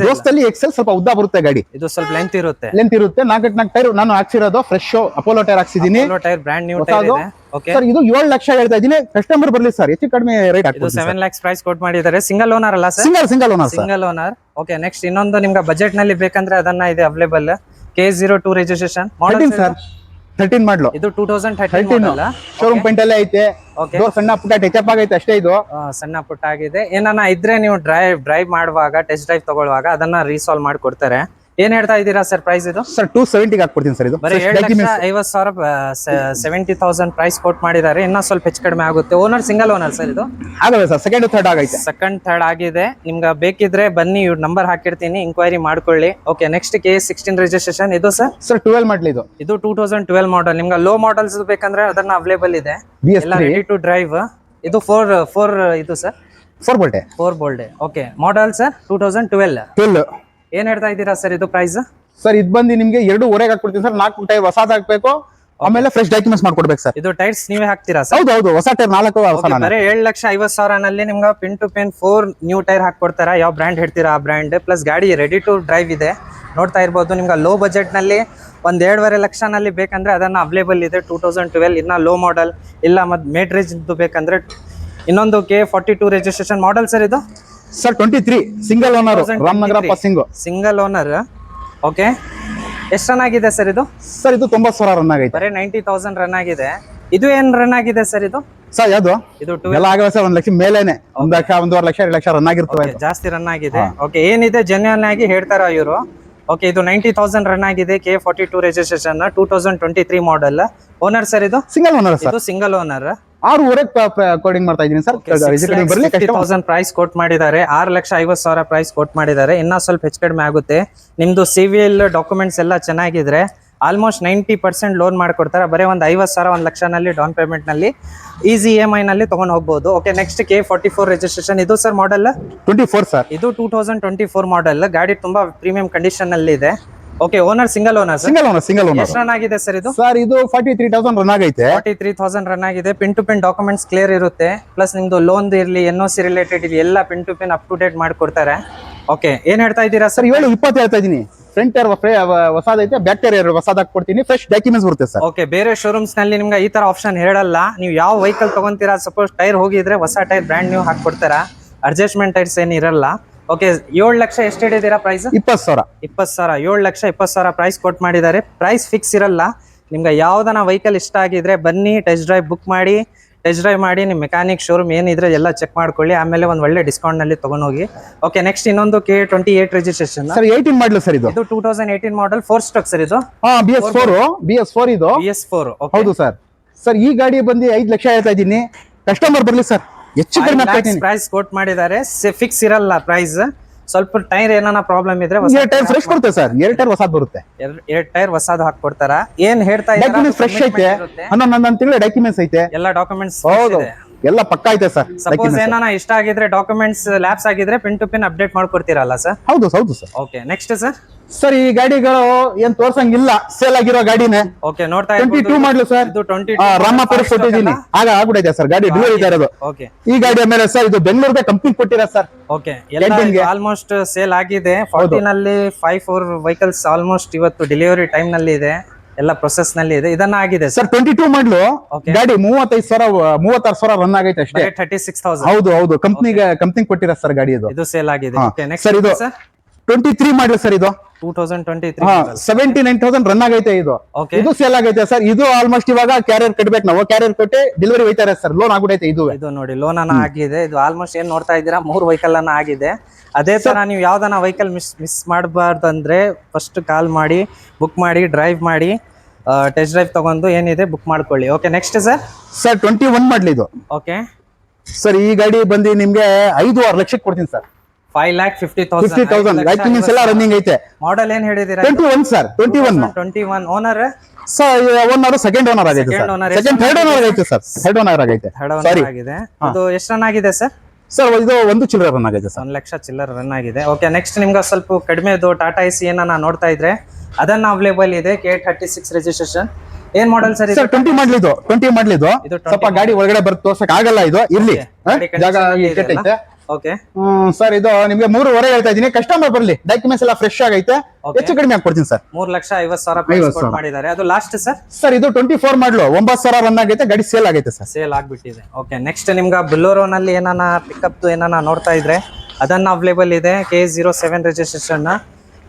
ದೋಸ್ತಲ್ಲಿ ಎಕ್ಸೆಲ್ ಸ್ವಲ್ಪ ಉದ್ದ ಬರುತ್ತೆ ಗಾಡಿ. ಇದು ಸ್ವಲ್ಪ ಲೆಂತ್ ಇರುತ್ತೆ. 4 ಟೈರ್ ನಾನು ಹಾಕ್ಸಿರೋದು ಫ್ರೆಶ್ ಅಪೋಲೋ ಟೈರ್ ಹಾಕ್ಸಿದೀನಿ. ಟೈರ್ ಬ್ರ್ಯಾಂಡ್ ನ್ಯೂ ಟೈರ್ ಇದೆ. ಓಕೆ ಸರ್, ಇದು 7 ಲಕ್ಷ ಹೇಳ್ತಾ ಇದೀನಿ. ಕಸ್ಟಮರ್ ಬರ್ಲಿ ಸರ್, ಹೆಚ್ಚು ಕಡಿಮೆ ರೇಟ್ ಇದು 7 lakhs ಪ್ರೈಸ್ ಕೊಟ್ ಮಾಡಿದ್ದಾರೆ. ಸಿಂಗಲ್ ಓನರ್ ಅಲ್ಲ sir? Single owner sir. Single owner. Okay, next ಇನ್ನೊಂದು ನಿಮ್ಗೆ ಬಜೆಟ್ ನಲ್ಲಿ ಬೇಕಂದ್ರೆ ಅದನ್ನ ಇದೆ ಅವೈಲೇಬಲ್. K02 registration. 13 ಸರ್. 13 ಮಾಡ್ಲು. ಇದು 2013 ಅಲ್ಲ? ಶೋರೂಮ್ ಪೇಂಟ್ ಎಲ್ಲ ಐತೆ. ಸಣ್ಣ ಪುಟ್ಟ ಟಚಪ್ ಆಗೈತೆ ಅಷ್ಟೇ. ಇದು ಸಣ್ಣ ಪುಟ್ಟ ಆಗಿದೆ. ಏನಾನ ಇದ್ರೆ ನೀವು ಡ್ರೈವ್ ಮಾಡುವಾಗ, ಟೆಸ್ಟ್ ಡ್ರೈವ್ ತಗೊಳ್ಳುವಾಗ ಅದನ್ನ ರೀಸಾಲ್ವ್ ಮಾಡಿ ಕೊಡ್ತಾರೆ. ಏನ್ ಹೇಳ್ತಾ ಇದ್ದೀರಾ ಸರ್ ಪ್ರೈಸ್ ಇದು? ಸರ್ 270 ಹಾಕ್ಕೊಡ್ತೀನಿ ಸರ್ ಇದು. ಬರೀ 7,50,000 70,000 ಪ್ರೈಸ್ ಕೋಟ್ ಮಾಡಿದ್ದಾರೆ. ಇನ್ನ ಸ್ವಲ್ಪ ಹೆಚ್ಚು ಕಡಿಮೆ ಆಗುತ್ತೆ. ಓನರ್ ಸಿಂಗಲ್ ಓನರ್ ಸರ್ ಇದು? ಆಗಲ್ಲ ಸರ್, ಸೆಕೆಂಡ್ ಥರ್ಡ್ ಆಗೈತೆ. ಸೆಕೆಂಡ್ ಥರ್ಡ್ ಆಗಿದೆ. ನಿಮ್ಗೆ ಬೇಕಿದ್ರೆ ಬನ್ನಿ, ಇವ್ರ ನಂಬರ್ ಹಾಕಿರ್ತೀನಿ, ಇಂಕ್ವೈರಿ ಮಾಡ್ಕೊಳ್ಳಿ. ಓಕೆ, ನೆಕ್ಸ್ಟ್ KA16 ರಿಜಿಸ್ಟ್ರೇಷನ್ ಇದು ಸರ್? ಸರ್ 12 ಮಾಡಲ್ ಇದು. ಇದು 2012 ಮಾಡಲ್. ನಿಮ್ಗೆ ಲೋ ಮಾಡಲ್ಸ್ ಬೇಕಂದ್ರೆ ಅದನ್ನ ಅವೈಲೇಬಲ್ ಇದೆ, ಎಲ್ಲ ರೆಡಿ ಟು ಡ್ರೈವ್. ಇದು 4 ಇದು ಸರ್ 4 ಬೋಲ್ಟೆ. 4 ಬೋಲ್ಡೆ. Okay, model sir 2012. ಏನ್ ಹೇಳ್ತಾ ಇದ್ದೀರಾ ಸರ್ ಇದು ಪ್ರೈಸ್? ಸರ್ ಇದು ಬಂದು ನಿಮ್ಗೆ 2.5 ಹಾಕ್ಕೊಡ್ತೀನಿ ಸರ್. 4 ಟೈರ್ ಹೊಸದ್ ಹಾಕ್ಬೇಕು, ಆಮೇಲೆ ಫ್ರೆಶ್ ಡಾಕ್ಯುಮೆಂಟ್ಸ್ ಮಾಡ್ಕೊಡ್ಬೇಕು ಸರ್. ಇದು ಟೈರ್ಸ್ ನೀವೇ ಹಾಕ್ತೀರಾ ಸರ್? ಹೌದು, ಹೊಸ ಟೈರ್ 4 ಬರೀ 7,50,000 ನಲ್ಲಿ ನಿಮ್ಗೆ pin to pin 4 new tyre ಹಾಕೊಡ್ತಾರ. ಯಾವ ಬ್ರ್ಯಾಂಡ್ ಹೇಳ್ತೀರಾ ಆ ಬ್ರ್ಯಾಂಡ್. ಪ್ಲಸ್ ಗಾಡಿ ರೆಡಿ ಟು ಡ್ರೈವ್ ಇದೆ, ನೋಡ್ತಾ ಇರ್ಬೋದು. ನಿಮ್ಗೆ ಲೋ ಬಜೆಟ್ ನಲ್ಲಿ 1.5 ಲಕ್ಷನಲ್ಲಿ ಬೇಕಂದ್ರೆ ಅದನ್ನ ಅವೈಲೇಬಲ್ ಇದೆ. 2012 ಇನ್ನ ಲೋ ಮಾಡಲ್ ಇಲ್ಲ, ಮತ್ತೆ ಮೇಟ್ರೇಜ್ ಬೇಕಂದ್ರೆ ಇನ್ನೊಂದು KA42 ರಿಜಿಸ್ಟ್ರೇಷನ್ ಮಾಡಲ್ ಸರ್ ಇದು? Sir 23 single owner, Ramanagara passing. Single owner. Okay, ಎಷ್ಟು ರನ್ ಆಗಿದೆ ಸರ್ ಇದು? ಸರ್ ಇದು 90,000 ರನ್ ಆಗೈತೆ. ಬರೀ 90,000 ರನ್ ಆಗಿದೆ. ಇದು ಏನ್ ರನ್ ಆಗಿದೆ ಸರ್ ಇದು? ಸರ್ ಯಾವ್ದು ಇದು ಎಲ್ಲ ಆಗಲ್ಲ ಸರ್, 1 ಲಕ್ಷ ಮೇಲೇನೆ. 1 ಲಕ್ಷ 1.5 ಲಕ್ಷ 2 ಲಕ್ಷ ರನ್ ಆಗಿರ್ತವೆ. ಜಾಸ್ತಿ ರನ್ ಆಗಿದೆ. ಓಕೆ, ಏನಿದೆ ಜೆನ್ಯೂನ್ ಆಗಿ ಹೇಳ್ತಾರ ಇವರು. ಓಕೆ, ಇದು 90,000 ರನ್ ಆಗಿದೆ. KA42 ರಿಜಿಸ್ಟ್ರೇಷನ್ 2023 ಮಾಡಲ್. ಓನರ್ ಸರ್ ಇದು? Single owner sir. ಇದು ಸಿಂಗಲ್ ಓನರ್. 6.5 ಕೋಡಿಂಗ್ ಮಾಡ್ತಾ ಇದೀನಿ ಸರ್. 60,000 ಪ್ರೈಸ್ ಕೋಟ್ ಮಾಡಿದ್ದಾರೆ. 6,50,000 ಪ್ರೈಸ್ ಕೋಟ್ ಮಾಡಿದ್ದಾರೆ. ಇನ್ನ ಸ್ವಲ್ಪ ಹೆಚ್ಚು ಕಡಿಮೆ ಆಗುತ್ತೆ. ನಿಮ್ದು CVL ಡಾಕ್ಯುಮೆಂಟ್ಸ್ ಎಲ್ಲ ಚೆನ್ನಾಗಿದ್ರೆ ಆಲ್ಮೋಸ್ಟ್ 90% ಲೋನ್ ಮಾಡ್ಕೊಡ್ತಾರೆ. ಬರೀ ಒಂದು 50,000 1 ಲಕ್ಷನಲ್ಲಿ ಡೌನ್ ಪೇಮೆಂಟ್ ನಲ್ಲಿ ಈಸಿ EMI ನಲ್ಲಿ ತಗೊಂಡು ಹೋಗ್ಬೋದು. ಓಕೆ, ನೆಕ್ಸ್ಟ್ KA44 ರಿಜಿಸ್ಟ್ರೇಷನ್ ಇದು ಸರ್ ಮಾಡಲ್ 24 ಸರ್. ಇದು 2024 ಮಾಡಲ್. ಗಾಡಿ ತುಂಬಾ ಪ್ರೀಮಿಯಂ ಕಂಡೀಷನ್ ನಲ್ಲಿ ಇದೆ. Okay, owner single owner sir? Single owner. ಎಷ್ಟು ರನ್ ಆಗಿದೆ ಸರ್ ಇದು? ಸರ್ ಇದು 43,000 ರನ್ ಆಗೈತೆ. 43,000 ರನ್ ಆಗಿದೆ. Pin to pin documents clear ಇರುತ್ತೆ. ಪ್ಲಸ್ ನಿಮ್ದು ಲೋನ್ ಇರಲಿ, NOC ರಿಲೇಟೆಡ್ ಇದೆ, ಎಲ್ಲ pin to pin up to date ಮಾಡ್ಕೊಡ್ತಾರೆ. ಓಕೆ, ಏನ್ ಹೇಳ್ತಾ ಇದ್ದೀರಾ ಸರ್? 7.20 ಹೇಳ್ತಾ ಇದೀನಿ. ಫ್ರಂಟ್ ಟೈರ್ ಹೊಸದೈತೆ, ಬ್ಯಾಕ್ ಟೈರ್ ಹೊಸದ್ ಹಾಕೊಡ್ತೀನಿ, ಫ್ರೆಶ್ ಡಾಕ್ಯುಮೆಂಟ್ಸ್ ಬರುತ್ತೆ ಸರ್. ಓಕೆ, ಬೇರೆ ಶೋರೂಮ್ಸ್ ನಲ್ಲಿ ನಿಮ್ಗೆ ಈ ತರ ಆಪ್ಷನ್ ಹೇಳಲ್ಲ. ನೀವು ಯಾವ ವೆಹಿಕಲ್ ತಗೊಂತೀರಾ, ಸಪೋಸ್ ಟೈರ್ ಹೋಗಿದ್ರೆ ಹೊಸ ಟೈರ್ ಬ್ರ್ಯಾಂಡ್ ನ್ಯೂ ಹಾಕೊಡ್ತಾರ. ಅಡ್ಜಸ್ಟ್ಮೆಂಟ್ ಟೈರ್ಸ್ ಏನ್ ಇರಲ್ಲ. ಓಕೆ, 7 ಲಕ್ಷ ಎಷ್ಟು ಹಿಡಿದಿರಾ ಪ್ರೈಸ್? 20,000. 20,000. 7,20,000 ಪ್ರೈಸ್ ಕೊಟ್ ಮಾಡಿದ್ದಾರೆ. ಪ್ರೈಸ್ ಫಿಕ್ಸ್ ಇರಲ್ಲ. ನಿಮ್ಗೆ ಯಾವ್ದನ ವೆಹಿಕಲ್ ಇಷ್ಟ ಆಗಿದ್ರೆ ಬನ್ನಿ, ಟೆಸ್ಟ್ ಡ್ರೈವ್ ಬುಕ್ ಮಾಡಿ, ಟೆಸ್ಟ್ ಡ್ರೈವ್ ಮಾಡಿ, ನಿಮ್ಮ ಮೆಕ್ಯಾನಿಕ್ ಶೋರೂಮ್ ಏನಿದ್ರೆ ಎಲ್ಲ ಚೆಕ್ ಮಾಡ್ಕೊಳ್ಳಿ. ಆಮೇಲೆ ಒಂದು ಒಳ್ಳೆ ಡಿಸ್ಕೌಂಟ್ ನಲ್ಲಿ ತಗೊಂಡೋಗಿ. ಓಕೆ, ನೆಕ್ಸ್ಟ್ ಇನ್ನೊಂದು KA28 ರಿಜಿಸ್ಟ್ರೇಷನ್ ಸರ್ 18 ಮಾಡಲು ಸರ್ ಇದು. ಇದು 2018 ಮಾಡಲ್ 4 ಸ್ಟೋಕ್ ಸರ್ ಇದು? BS4 ಇದು. BS4. ಹೌದು ಸರ್. ಸರ್ ಈ ಗಾಡಿ ಬಂದು 5 ಲಕ್ಷ ಹೇಳ್ತಾ ಇದೀನಿ. ಕಸ್ಟಮರ್ ಬರ್ಲಿ ಸರ್, ಹೆಚ್ಚು ಕಡಿಮೆ ಪ್ರೈಸ್ ಕೋಟ್ ಮಾಡಿದ್ದಾರೆ. ಫಿಕ್ಸ್ ಇರಲ್ಲ ಪ್ರೈಸ್. ಸ್ವಲ್ಪ ಟೈರ್ ಏನಾನ ಪ್ರಾಬ್ಲಮ್ ಇದ್ರೆ ಟೈರ್ ಫ್ರೆಶ್ ಬರುತ್ತೆ ಸರ್. 2 ಟೈರ್ ಹೊಸದ್ ಬರುತ್ತೆ. 2 ಟೈರ್ ಹೊಸದು ಹಾಕೊಡ್ತಾರ. ಏನ್ ಹೇಳ್ತಾ ಡಾಕ್ಯುಮೆಂಟ್ಸ್ ಫ್ರೆಶ್ ಐತೆ. 11 ತಿಂಗಳ ಡಾಕ್ಯುಮೆಂಟ್ಸ್ ಐತೆ. ಎಲ್ಲ ಡಾಕ್ಯುಮೆಂಟ್ಸ್ ಹೌದು, ಎಲ್ಲ ಪಕ್ಕ ಐತೆ ಸರ್. ಸಪೋಸ್ ಏನಾನ ಇಷ್ಟ ಆಗಿದ್ರೆ, ಡಾಕ್ಯುಮೆಂಟ್ಸ್ ಲ್ಯಾಪ್ಸ್ ಆಗಿದ್ರೆ ಪಿನ್ ಟು ಪಿನ್ ಅಪ್ಡೇಟ್ ಮಾಡ್ಕೊಡ್ತೀರಲ್ಲ ಸರ್? ಹೌದು sir. Okay, next sir? Sir ಈ ಗಾಡಿಗಳು ಏನ್ ತೋರ್ಸಂಗಿಲ್ಲ, ಸೇಲ್ ಆಗಿರೋ ಗಾಡಿನೇ. ಓಕೆ, ನೋಡ್ತಾ 22 ಮಾಡಲು ಸರ್. ಇದು 22 ರಾಮಪುರ ಕೊಟ್ಟಿದ್ದೀನಿ. ಆಗ ಆಗ್ಬಿಟ್ಟೈತೆ ಸರ್, ಗಾಡಿ ಡೆಲಿವರಿ ಇದೆ ಇರೋದು. ಓಕೆ, ಈ ಗಾಡಿ ಮೇಲೆ ಸರ್ ಇದು ಬೆಂಗಳೂರದ ಕಂಪ್ನಿ ಕೊಟ್ಟಿರ ಸರ್. ಓಕೆ, ಎಲ್ಲ ಆಲ್ಮೋಸ್ಟ್ ಸೇಲ್ ಆಗಿದೆ. 40 ನಲ್ಲಿ 5-4 ವೆಹಿಕಲ್ಸ್ ಆಲ್ಮೋಸ್ಟ್ ಇವತ್ತು ಡೆಲಿವರಿ ಟೈಮ್ ನಲ್ಲಿ ಇದೆ, ಎಲ್ಲ ಪ್ರೊಸೆಸ್ ನಲ್ಲಿ ಇದೆ. ಇದನ್ನ ಆಗಿದೆ ಸರ್ 22 ಮಾಡಲು ಗಾಡಿ 36,000 ರನ್ ಆಗೈತೆ ಅಷ್ಟೇ. 36,000. ಹೌದು ಕಂಪ್ನಿ ಕೊಟ್ಟಿರ ಸರ್ ಗಾಡಿ ಇದು. ಇದು ಸೇಲ್ ಆಗಿದೆ. ಓಕೆ, ನೆಕ್ಸ್ಟ್ ಸರ್ ಇದು 23 ಮಾಡಲು ಸರ್ ಇದು 2023 79,000 ರನ್ ಆಗೈತೆ ಇದು. ಇದು ಸೇಲ್ ಆಗೈತೆ ಸರ್. ಇದು ಆಲ್ಮೋಸ್ಟ್ ಇವಾಗ ಕ್ಯಾರಿಯರ್ ಕಟ್ಬೇಕು ನಾವು. ಕ್ಯಾರಿಯರ್ ಕೊಟ್ಟೆ ಡೆಲಿವರಿ ಹೋಯ್ತಾರೆ ಸರ್. ಲೋನ್ ಆಗ್ಬಿಟ್ಟೈತೆ ಇದು. ಇದು ನೋಡಿ, ಲೋನ್ ಅನ್ನ ಆಗಿದೆ. ಇದು ಆಲ್ಮೋಸ್ಟ್ ಏನ್ ನೋಡ್ತಾ ಇದ್ದೀರಾ, 3 ವೆಹಿಕಲ್ ಅನ್ನ ಆಗಿದೆ. ಅದೇ ತರ ನೀವು ಯಾವ್ದನ ವೆಹಿಕಲ್ ಮಿಸ್ ಮಾಡಬಾರ್ದು ಅಂದ್ರೆ ಫಸ್ಟ್ ಕಾಲ್ ಮಾಡಿ, ಬುಕ್ ಮಾಡಿ, ಡ್ರೈವ್ ಮಾಡಿ, ಟೆಸ್ಟ್ ಡ್ರೈವ್ ತಗೊಂಡು ಏನಿದೆ ಬುಕ್ ಮಾಡ್ಕೊಳ್ಳಿ. ಓಕೆ, ನೆಕ್ಸ್ಟ್ ಸರ್ 21 ಮಾಡಲಿ ಇದು. ಓಕೆ ಸರ್ ಈ ಗಾಡಿ ಬಂದು ನಿಮ್ಗೆ 5-6 ಲಕ್ಷಕ್ಕೆ ಕೊಡ್ತೀನಿ ಸರ್. 5,50,000 ಡಾಕ್ಯುಮೆಂಟ್ಸ್ ಎಲ್ಲ ರನ್ನಿಂಗ್ ಐತೆ. ಮಾಡಲ್ ಏನ್ ಹೇಳಿದೀರಾ? 21 sir. 21 owner sir. Owner second owner ಆಗೈತೆ ಸರ್. ಥರ್ಡ್ ಓನರ್ ಆಗೈತೆ ಸರ್. ಥರ್ಡ್ ಓನರ್ ಆಗೈತೆ. ಆಗಿದೆ. ಅದು ಎಷ್ಟು ರನ್ ಆಗಿದೆ ಸರ್? ಸರ್ ಇದು 1 ಚಿಲ್ಲರೆ ರನ್ ಆಗೈತೆ ಸರ್. 1 ಲಕ್ಷ ಚಿಲ್ಲರ್ ರನ್ ಆಗಿದೆ. ಓಕೆ, ನೆಕ್ಸ್ಟ್ ನಿಮ್ಗೆ ಸ್ವಲ್ಪ ಕಡಿಮೆದು ಟಾಟಾ AC ಏನಾನ ನೋಡ್ತಾ ಇದ್ರೆ ಅದನ್ನ ಅವೈಲೇಬಲ್ ಇದೆ. KA36 registration. ಏನ್ ಮಾಡಲ್ ಸರ್? 20 ಮಾಡಲಿದ್ದು. ಸ್ವಲ್ಪ ಗಾಡಿ ಒಳಗಡೆ ಬರ್ತು ತೋರ್ಸಕ್ ಆಗಲ್ಲ. ಇದು ಇರ್ಲಿ, ಜಾಗ ಐತೆ. ಓಕೆ ಸರ್ ಇದು ನಿಮ್ಗೆ 3.5 ಹೇಳ್ತಾ ಇದೀನಿ. ಕಸ್ಟಮರ್ ಬರ್ಲಿ, ಡಾಕ್ಯುಮೆಂಟ್ಸ್ ಎಲ್ಲ ಫ್ರೆಶ್ ಆಗೈತೆ. ಹೆಚ್ಚು ಕಡಿಮೆ ಹಾಕೊಡ್ತೀನಿ ಸರ್. 3,50,000 ಮಾಡಿದ್ದಾರೆ. ಅದು ಲಾಸ್ಟ್ ಸರ್? ಸರ್ ಇದು 24 ಮಾಡಲು 9,000 ರನ್ ಆಗೈತೆ. ಗಾಡಿ ಸೇಲ್ ಆಗೈತೆ ಸರ್. ಸೇಲ್ ಆಗ್ಬಿಟ್ಟಿದೆ. ಓಕೆ, ನೆಕ್ಸ್ಟ್ ನಿಮ್ಗೆ ಬುಲೋರೋ ನಲ್ಲಿ ಏನಾನ ಪಿಕಪ್ ಏನಾನ ನೋಡ್ತಾ ಇದ್ರೆ ಅದನ್ನ ಅವೈಲೇಬಲ್ ಇದೆ. KA07 registration.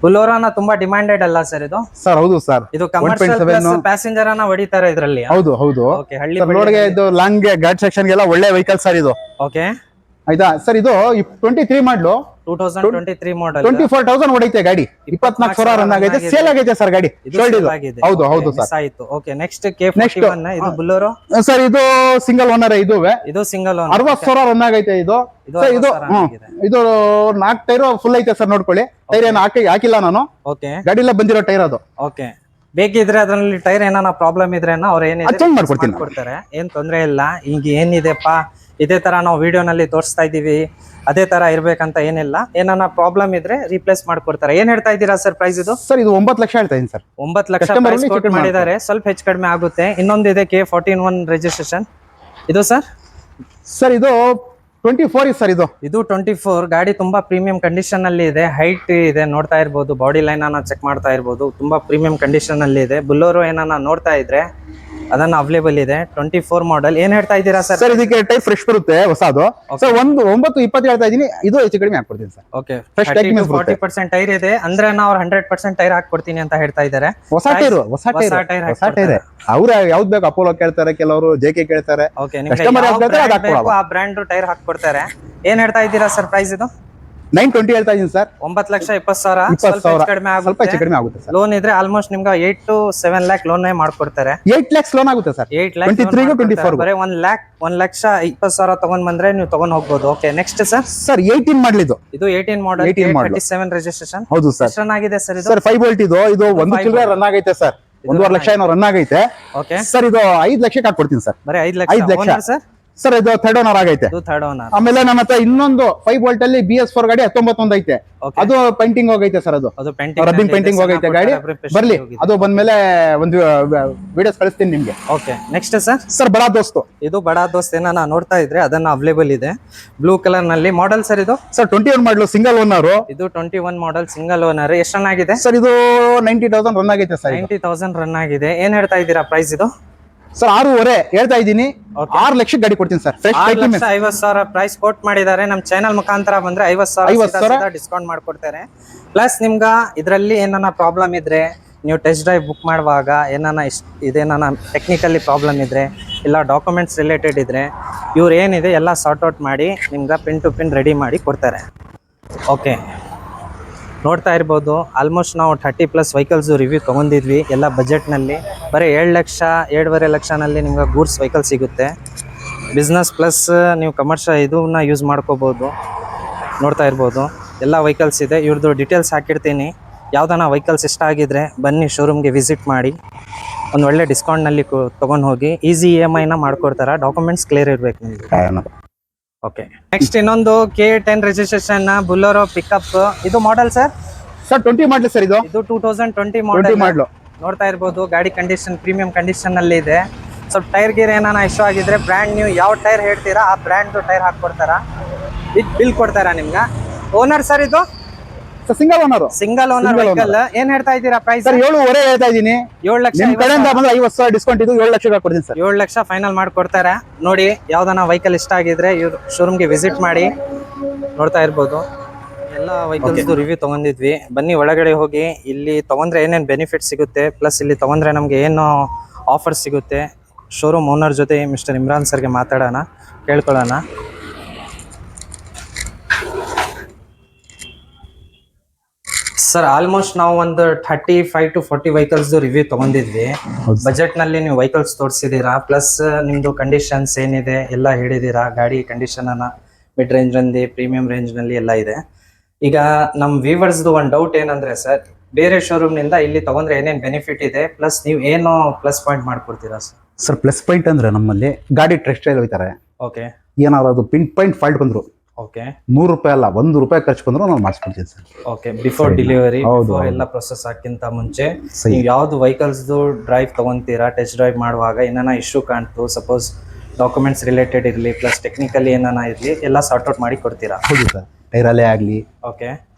ಬುಲೋರೋನ ತುಂಬಾ ಡಿಮ್ಯಾಂಡೆಡ್ ಅಲ್ಲ ಸರ್ ಇದು? ಸರ್ ಹೌದು ಸರ್. ಇದು ಕಮರ್ಷಿಯಲ್ ಪ್ಯಾಸೆಂಜರ್ ಅನ್ನ ಹೊಡಿತಾರೆ ಇದರಲ್ಲಿ. ಹೌದು. ಓಕೆ, ಹಳ್ಳಿ ರೋಡ್ಗೆ ಇದು ಲಾಂಗ್ ಗಾಡ್ ಸೆಕ್ಷನ್ ಗೆಲ್ಲ ಒಳ್ಳೆ ವೆಹಿಕಲ್ ಸರ್ ಇದು. ಓಕೆ ಆಯ್ತಾ ಸರ್. ಇದು 23 ಮಾಡಲು 2023 ಮಾಡಲ್ 24,000 ಹೊಡೈತೆ ಗಾಡಿ, 24,000 ರನ್ ಆಗೈತೆ, ಸೇಲ್ ಆಗೈತೆ ಸರ್ ಗಾಡಿ. ಹೌದು ಹೌದು ಸರ್. ಆಯ್ತು. ಓಕೆ, ನೆಕ್ಸ್ಟ್ K41 ಇದು ಬುಲೋರೋ ಸರ್, ಇದು ಸಿಂಗಲ್ ಓನರ್ ಇದುವೆ, ಇದು ಸಿಂಗಲ್ ಓನರ್ 60,000 ರನ್ ಆಗೈತೆ ಇದು. ಸರ್ ಇದು ಇದು 4 ಟೈರ್ ಫುಲ್ ಐತೆ ಸರ್, ನೋಡ್ಕೊಳ್ಳಿ. ಟೈರ್ ಏನು ಹಾಕಿಲ್ಲ ನಾನು, ಓಕೆ, ಗಾಡಿ ಎಲ್ಲ ಬಂದಿರೋ ಟೈರ್ ಅದು. ಓಕೆ, ಬೇಕಿದ್ರೆ ಅದ್ರಲ್ಲಿ ಟೈರ್ ಏನಾನ ಪ್ರಾಬ್ಲಮ್ ಇದ್ರೆ ಅವ್ರ ಏನಿದೆ ಚೇಂಜ್ ಮಾಡ್ಕೊಡ್ತೀನಿ, ಕೊಡ್ತಾರೆ, ಏನ್ ತೊಂದ್ರೆ ಇಲ್ಲ. ಈಗ ಏನಿದೆಪ್ಪ ಇದೇ ತರ ನಾವು ವಿಡಿಯೋನಲ್ಲಿ ತೋರಿಸ್ತಾ ಇದೀವಿ, ಅದೇ ತರ ಇರ್ಬೇಕಂತ ಏನಿಲ್ಲ. ಏನಾನ ಪ್ರಾಬ್ಲಮ್ ಇದ್ರೆ ರೀಪ್ಲೇಸ್ ಮಾಡ್ಕೊಡ್ತಾರೆ. ಏನ್ ಹೇಳ್ತಾ ಇದ್ದೀರಾ ಸರ್ ಪ್ರೈಸ್ ಇದು? ಸರ್ ಇದು 9 ಲಕ್ಷ ಹೇಳ್ತಾ ಇದೀನಿ ಸರ್. 9 ಲಕ್ಷ price ಮಾಡಿದ್ದಾರೆ, ಸ್ವಲ್ಪ ಹೆಚ್ಚು ಕಡಿಮೆ ಆಗುತ್ತೆ. ಇನ್ನೊಂದಿದೆ K41 ರಿಜಿಸ್ಟ್ರೇಷನ್, ಇದು ಸರ್ ಇದು 24 ಸರ್. ಇದು 24. ಗಾಡಿ ತುಂಬಾ ಪ್ರೀಮಿಯಂ ಕಂಡೀಷನ್ ಅಲ್ಲಿ ಇದೆ, ಹೈಟ್ ಇದೆ, ನೋಡ್ತಾ ಇರ್ಬೋದು. ಬಾಡಿ ಲೈನ್ ಅನ್ನ ಚೆಕ್ ಮಾಡ್ತಾ ಇರ್ಬೋದು, ತುಂಬಾ ಪ್ರೀಮಿಯಂ ಕಂಡೀಷನ್ ಅಲ್ಲಿ ಇದೆ. ಬುಲ್ಲೋರೋ ಏನಾನ ನೋಡ್ತಾ ಇದ್ರೆ ಅದನ್ನ ಅವೈಲೇಬಲ್ ಇದೆ. 24 ಮಾಡಲ್. ಏನ್ ಹೇಳ್ತಾ ಇದ್ದೀರಾ ಸರ್? ಸರ್ ಇದಕ್ಕೆ ಟೈರ್ ಫ್ರೆಶ್ ಬರುತ್ತೆ, ಹೊಸದು. ಸರ್ 920 ಹೇಳ್ತಾ ಇದೀನಿ, ಇದು ಹೆಚ್ಚು ಕಡಿಮೆ ಹಾಕ್ಕೊಡ್ತೀನಿ ಸರ್. ಓಕೆ, 40% ಟೈರ್ ಇದೆ ಅಂದ್ರೆ ನಾವು 100% ಟೈರ್ ಹಾಕ್ಕೊಡ್ತೀನಿ ಅಂತ ಹೇಳ್ತಾ ಇದ್ದಾರೆ. ಹೊಸ ಟೈರ್ ಅವ್ರು ಯಾವ್ದು ಬೇಕು, ಅಪೋಲೋ ಕೇಳ್ತಾರೆ, ಕೆಲವರು JK ಕೇಳ್ತಾರೆ. ಆ ಬ್ರ್ಯಾಂಡ್ ಟೈರ್ ಹಾಕ್ಕೊಡ್ತಾರೆ. ಏನ್ ಹೇಳ್ತಾ ಇದ್ದೀರಾ ಸರ್ ಪ್ರೈಸ್ ಇದು? 920 ಹೇಳ್ತಾ ಇದೀನಿ ಸರ್. 9,20,000 ಕಡಿಮೆ ಸ್ವಲ್ಪ ಹೆಚ್ಚು ಕಡಿಮೆ ಆಗುತ್ತೆ ಸರ್. ಲೋನ್ ಇದ್ರೆ ಆಲ್ಮೋಸ್ಟ್ ನಿಮ್ಗೆ 8 to 7 lakh ಲೋನ್ ಮಾಡ್ಕೊಡ್ತಾರೆ. 8 lakhs ಲೋನ್ ಆಗುತ್ತೆ ಸರ್. 8 lakh 23 ಬರೀ 1,20,000 ತಗೊಂಡ್ ಬಂದ್ರೆ ನೀವು ತಗೊಂಡ್ ಹೋಗ್ಬೋದು. ಓಕೆ, ನೆಕ್ಸ್ಟ್ ಸರ್ 18 ಮಾಡಲ್ ಇದು 18 ಮಾಡಲ್ 37 ರಿಜಿಸ್ಟ್ರೇಷನ್. ಹೌದು ಸರ್. ರನ್ ಆಗಿದೆ ಸರ್ ಇದು? ಸರ್ 5 ವೋಲ್ಟ್ ಇದು 1 ಚಿಲ್ಲರೆ ರನ್ ಆಗೈತೆ ಸರ್. 1.5 ಲಕ್ಷ ಏನೋ ರನ್ ಆಗೈತೆ. ಓಕೆ ಸರ್, ಇದು 5 ಲಕ್ಷಕ್ಕೆ ಹಾಕ್ಕೊಡ್ತೀನಿ ಸರ್. ಬರೀ 5 ಲಕ್ಷ ಸರ್. ಸರ್ ಇದು 3rd ಓನರ್ ಆಗೈತೆ. ಆಮೇಲೆ ನನ್ನ ಹತ್ರ ಇನ್ನೊಂದು 5 ವೋಲ್ಟ್ ಅಲ್ಲಿ BS4 ಗಾಡಿ 19 ಐತೆ, ಅದು ಪೇಂಟಿಂಗ್ ಹೋಗೈತೆ ಸರ್. ಅದು ರಬ್ಬಿಂಗ್ ಪೇಂಟಿಂಗ್ ಹೋಗೈತೆ ಗಾಡಿ. ಬರ್ಲಿ, ಅದು ಬಂದ್ಮೇಲೆ ಒಂದು ವಿಡಿಯೋಸ್ ಕಳಿಸ್ತೀನಿ ನಿಮ್ಗೆ. Okay, next sir Bada Dost. ಇದು ಬಡಾ ದೋಸ್ತ್ ಏನನ್ನ ನೋಡ್ತಾ ಇದ್ರೆ ಅದನ್ನ ಅವೈಲೇಬಲ್ ಇದೆ, ಬ್ಲೂ ಕಲರ್ ನಲ್ಲಿ. ಮಾಡಲ್ ಸರ್ ಇದು? ಸರ್ 21 ಮಾಡಲು, ಸಿಂಗಲ್ ಓನರ್. ಇದು 21 ಮಾಡಲ್ ಸಿಂಗಲ್ ಓನರ್. ಎಷ್ಟು ರನ್ ಆಗಿದೆ ಸರ್? ಇದು 90,000 ರನ್ ಆಗೈತೆ ಸರ್. 90,000 ರನ್ ಆಗಿದೆ. ಏನ್ ಹೇಳ್ತಾ ಇದ್ದೀರಾ ಪ್ರೈಸ್ ಇದು? ಸರ್ 6.5 ಹೇಳ್ತಾ ಇದ್ದೀನಿ. 6 ಲಕ್ಷಕ್ಕೆ ಗಾಡಿ ಕೊಡ್ತೀನಿ ಸರ್. 50,000 ಪ್ರೈಸ್ ಕೋಟ್ ಮಾಡಿದ್ದಾರೆ. ನಮ್ಮ ಚಾನಲ್ ಮುಖಾಂತರ ಬಂದ್ರೆ 50,000 ಡಿಸ್ಕೌಂಟ್ ಮಾಡ್ಕೊಡ್ತಾರೆ. ಪ್ಲಸ್ ನಿಮ್ಗ ಇದರಲ್ಲಿ ಏನಾನ ಪ್ರಾಬ್ಲಮ್ ಇದ್ರೆ, ನೀವು ಟೆಸ್ಟ್ ಡ್ರೈವ್ ಬುಕ್ ಮಾಡುವಾಗ ಇದೇನಾನ ಟೆಕ್ನಿಕಲಿ ಪ್ರಾಬ್ಲಮ್ ಇದ್ರೆ, ಇಲ್ಲ ಡಾಕ್ಯುಮೆಂಟ್ಸ್ ರಿಲೇಟೆಡ್ ಇದ್ರೆ, ಇವ್ರು ಏನಿದೆ ಎಲ್ಲ ಸಾರ್ಟ್ ಔಟ್ ಮಾಡಿ ನಿಮ್ಗೆ ಪಿನ್ ಟು ಪಿನ್ ರೆಡಿ ಮಾಡಿ ಕೊಡ್ತಾರೆ. ಓಕೆ, ನೋಡ್ತಾ ಇರ್ಬೋದು. ಆಲ್ಮೋಸ್ಟ್ ನಾವು 30+ ವೆಹಿಕಲ್ಸ್ ರಿವ್ಯೂ ತೊಗೊಂಡಿದ್ವಿ, ಎಲ್ಲ ಬಜೆಟ್ನಲ್ಲಿ. ಬರೀ 7 ಲಕ್ಷ 7.5 ಲಕ್ಷನಲ್ಲಿ ನಿಮ್ಗೆ ಗೂಡ್ಸ್ ವೆಹಿಕಲ್ ಸಿಗುತ್ತೆ. ಬಿಸ್ನೆಸ್ ಪ್ಲಸ್ ನೀವು ಕಮರ್ಷಿಯಲ್ ಇದನ್ನ ಯೂಸ್ ಮಾಡ್ಕೋಬೋದು. ನೋಡ್ತಾ ಇರ್ಬೋದು ಎಲ್ಲ ವೆಹಿಕಲ್ಸ್ ಇದೆ. ಇವ್ರದ್ದು ಡೀಟೇಲ್ಸ್ ಹಾಕಿರ್ತೀನಿ. ಯಾವ್ದಾನ ವೆಹಿಕಲ್ಸ್ ಇಷ್ಟ ಆಗಿದ್ರೆ ಬನ್ನಿ, ಶೋರೂಮ್ಗೆ ವಿಸಿಟ್ ಮಾಡಿ, ಒಂದು ಒಳ್ಳೆ ಡಿಸ್ಕೌಂಟ್ನಲ್ಲಿ ತೊಗೊಂಡು ಹೋಗಿ. ಈಸಿ EMI ಮಾಡ್ಕೊಡ್ತಾರೆ, ಡಾಕ್ಯುಮೆಂಟ್ಸ್ ಕ್ಲಿಯರ್ ಇರಬೇಕು ನಿಮಗೆ. ಓಕೆ, ನೆಕ್ಸ್ಟ್ ಇನ್ನೊಂದು K10 ರಿಜಿಸ್ಟ್ರೇಷನ್ ಬುಲ್ಲೋರೋ ಪಿಕಪ್. ಇದು model sir? Sir 20 model sir. ಇದು 2020 ಮಾಡಲ್. ನೋಡ್ತಾ ಇರ್ಬೋದು, ಗಾಡಿ ಕಂಡೀಷನ್ ಪ್ರೀಮಿಯಂ ಕಂಡೀಷನ್ ಅಲ್ಲಿ ಇದೆ. ಸ್ವಲ್ಪ ಟೈರ್ ಗೀರ್ ಏನಾನ ಇಶ್ಯೂ ಆಗಿದ್ರೆ ಬ್ರ್ಯಾಂಡ್ ನೀವು ಯಾವ ಟೈರ್ ಹೇಳ್ತೀರಾ ಆ ಬ್ರ್ಯಾಂಡ್ ಟೈರ್ ಹಾಕ್ಕೊಡ್ತಾರ, ವಿತ್ ಬಿಲ್ ಕೊಡ್ತಾರ ನಿಮ್ಗೆ. ಓನರ್ ಸರ್ ಇದು? Single owner. Single owner vehicle. ಏನ್ ಹೇಳ್ತಾ ಇದ್ದೀರಾ ಪ್ರೈಸ್? ಸರ್ 7.5 ಹೇಳ್ತಾ ಇದ್ದೀನಿ. 7 ಲಕ್ಷ. ನಿಮ್ಮ ಕಡೆಯಿಂದ ಬಂದ್ರೆ 50,000 ಡಿಸ್ಕೌಂಟ್ ಇದು 7 ಲಕ್ಷ ಕೊಡ್ತೀನಿ ಸರ್. 7 ಲಕ್ಷ ಫೈನಲ್ ಮಾಡ್ಕೊಡ್ತಾರೆ. ನೋಡಿ, ಯಾವ್ದಾನ ವೆಹಿಕಲ್ ಇಷ್ಟ ಆಗಿದ್ರೆ ಇವ್ರ ಶೋರೂಮ್ಗೆ ವಿಸಿಟ್ ಮಾಡಿ. ನೋಡ್ತಾ ಇರ್ಬೋದು ಎಲ್ಲ ವೆಹಿಕಲ್ಸ್ ರಿವ್ಯೂ ತಗೊಂಡಿದ್ವಿ. ಬನ್ನಿ ಒಳಗಡೆ ಹೋಗಿ, ಇಲ್ಲಿ ತಗೊಂಡ್ರೆ ಏನೇನು ಬೆನಿಫಿಟ್ ಸಿಗುತ್ತೆ, ಪ್ಲಸ್ ಇಲ್ಲಿ ತಗೊಂಡ್ರೆ ನಮ್ಗೆ ಏನು ಆಫರ್ ಸಿಗುತ್ತೆ, ಶೋರೂಮ್ ಓನರ್ ಜೊತೆ ಮಿಸ್ಟರ್ ಇಮ್ರಾನ್ ಸರ್ಗೆ ಮಾತಾಡೋಣ, ಕೇಳ್ಕೊಳ್ಳೋಣ. ಸರ್ ಆಲ್ಮೋಸ್ಟ್ ನಾವು ಒಂದು 35 to 40 ವೆಹಿಕಲ್ಸ್ ರಿವ್ಯೂ ತಗೊಂಡಿದ್ವಿ. ಬಜೆಟ್ ನಲ್ಲಿ ನೀವು ವೆಹಿಕಲ್ಸ್ ತೋರಿಸಿದೀರಾ, ಪ್ಲಸ್ ನಿಮ್ದು ಕಂಡೀಷನ್ಸ್ ಏನಿದೆ ಎಲ್ಲ ಹೇಳಿದೀರಾ. ಗಾಡಿ ಕಂಡೀಷನ್ ಅನ್ನ ಮಿಡ್ ರೇಂಜ್ ನಲ್ಲಿ, ಪ್ರೀಮಿಯಂ ರೇಂಜ್ ನಲ್ಲಿ ಎಲ್ಲ ಇದೆ. ಈಗ ನಮ್ ವ್ಯೂವರ್ಸ್ದು ಒಂದು ಡೌಟ್ ಏನಂದ್ರೆ ಸರ್, ಬೇರೆ ಶೋರೂಮ್ ನಿಂದ ಇಲ್ಲಿ ತಗೊಂಡ್ರೆ ಏನೇನ್ ಬೆನಿಫಿಟ್ ಇದೆ, ಪ್ಲಸ್ ನೀವು ಏನು ಪ್ಲಸ್ ಪಾಯಿಂಟ್ ಮಾಡ್ಕೊಡ್ತೀರಾ ಸರ್? ಸರ್ ಪ್ಲಸ್ ಪಾಯಿಂಟ್ ಅಂದ್ರೆ ನಮ್ಮಲ್ಲಿ ಗಾಡಿ ಟೆಸ್ಟ್ ಡ್ರೈವ್ ಹೋಗ್ತಾರೆ. ಓಕೆ, ಏನಾದ್ರು ಅದು ಪಿನ್ ಪಾಯಿಂಟ್ ಫಾಲ್ಟ್ ಬಂದ್ರು, ಓಕೆ, 100 ರೂಪಾಯಿ ಅಲ್ಲ 1 ರೂಪಾಯಿ ಖರ್ಚು ಬಂದ್ರು ನಾನು ಮಾಡಿಸ್ಕೊಡ್ತೀನಿ ಸರ್. ಓಕೆ, ಬಿಫೋರ್ ಡೆಲಿವರಿ, ಎಲ್ಲ ಪ್ರೊಸೆಸ್ ಹಾಕಿಂತ ಮುಂಚೆ ನೀವು ಯಾವ್ದು ವೆಹಿಕಲ್ಸ್ ಡ್ರೈವ್ ತಗೊಂತೀರಾ, ಟೆಸ್ಟ್ ಡ್ರೈವ್ ಮಾಡುವಾಗ ಏನಾನ ಇಶ್ಯೂ ಕಾಣ್ತು, ಸಪೋಸ್ ಡಾಕ್ಯುಮೆಂಟ್ಸ್ ರಿಲೇಟೆಡ್ ಇರಲಿ, ಪ್ಲಸ್ ಟೆಕ್ನಿಕಲಿ ಏನಾನ ಇರಲಿ, ಎಲ್ಲ ಸಾರ್ಟ್ ಔಟ್ ಮಾಡಿ ಕೊಡ್ತೀರಾ? ಹೌದು ಸರ್. ಟೈರಲ್ಲೇ ಆಗಲಿ, ಓಕೆ,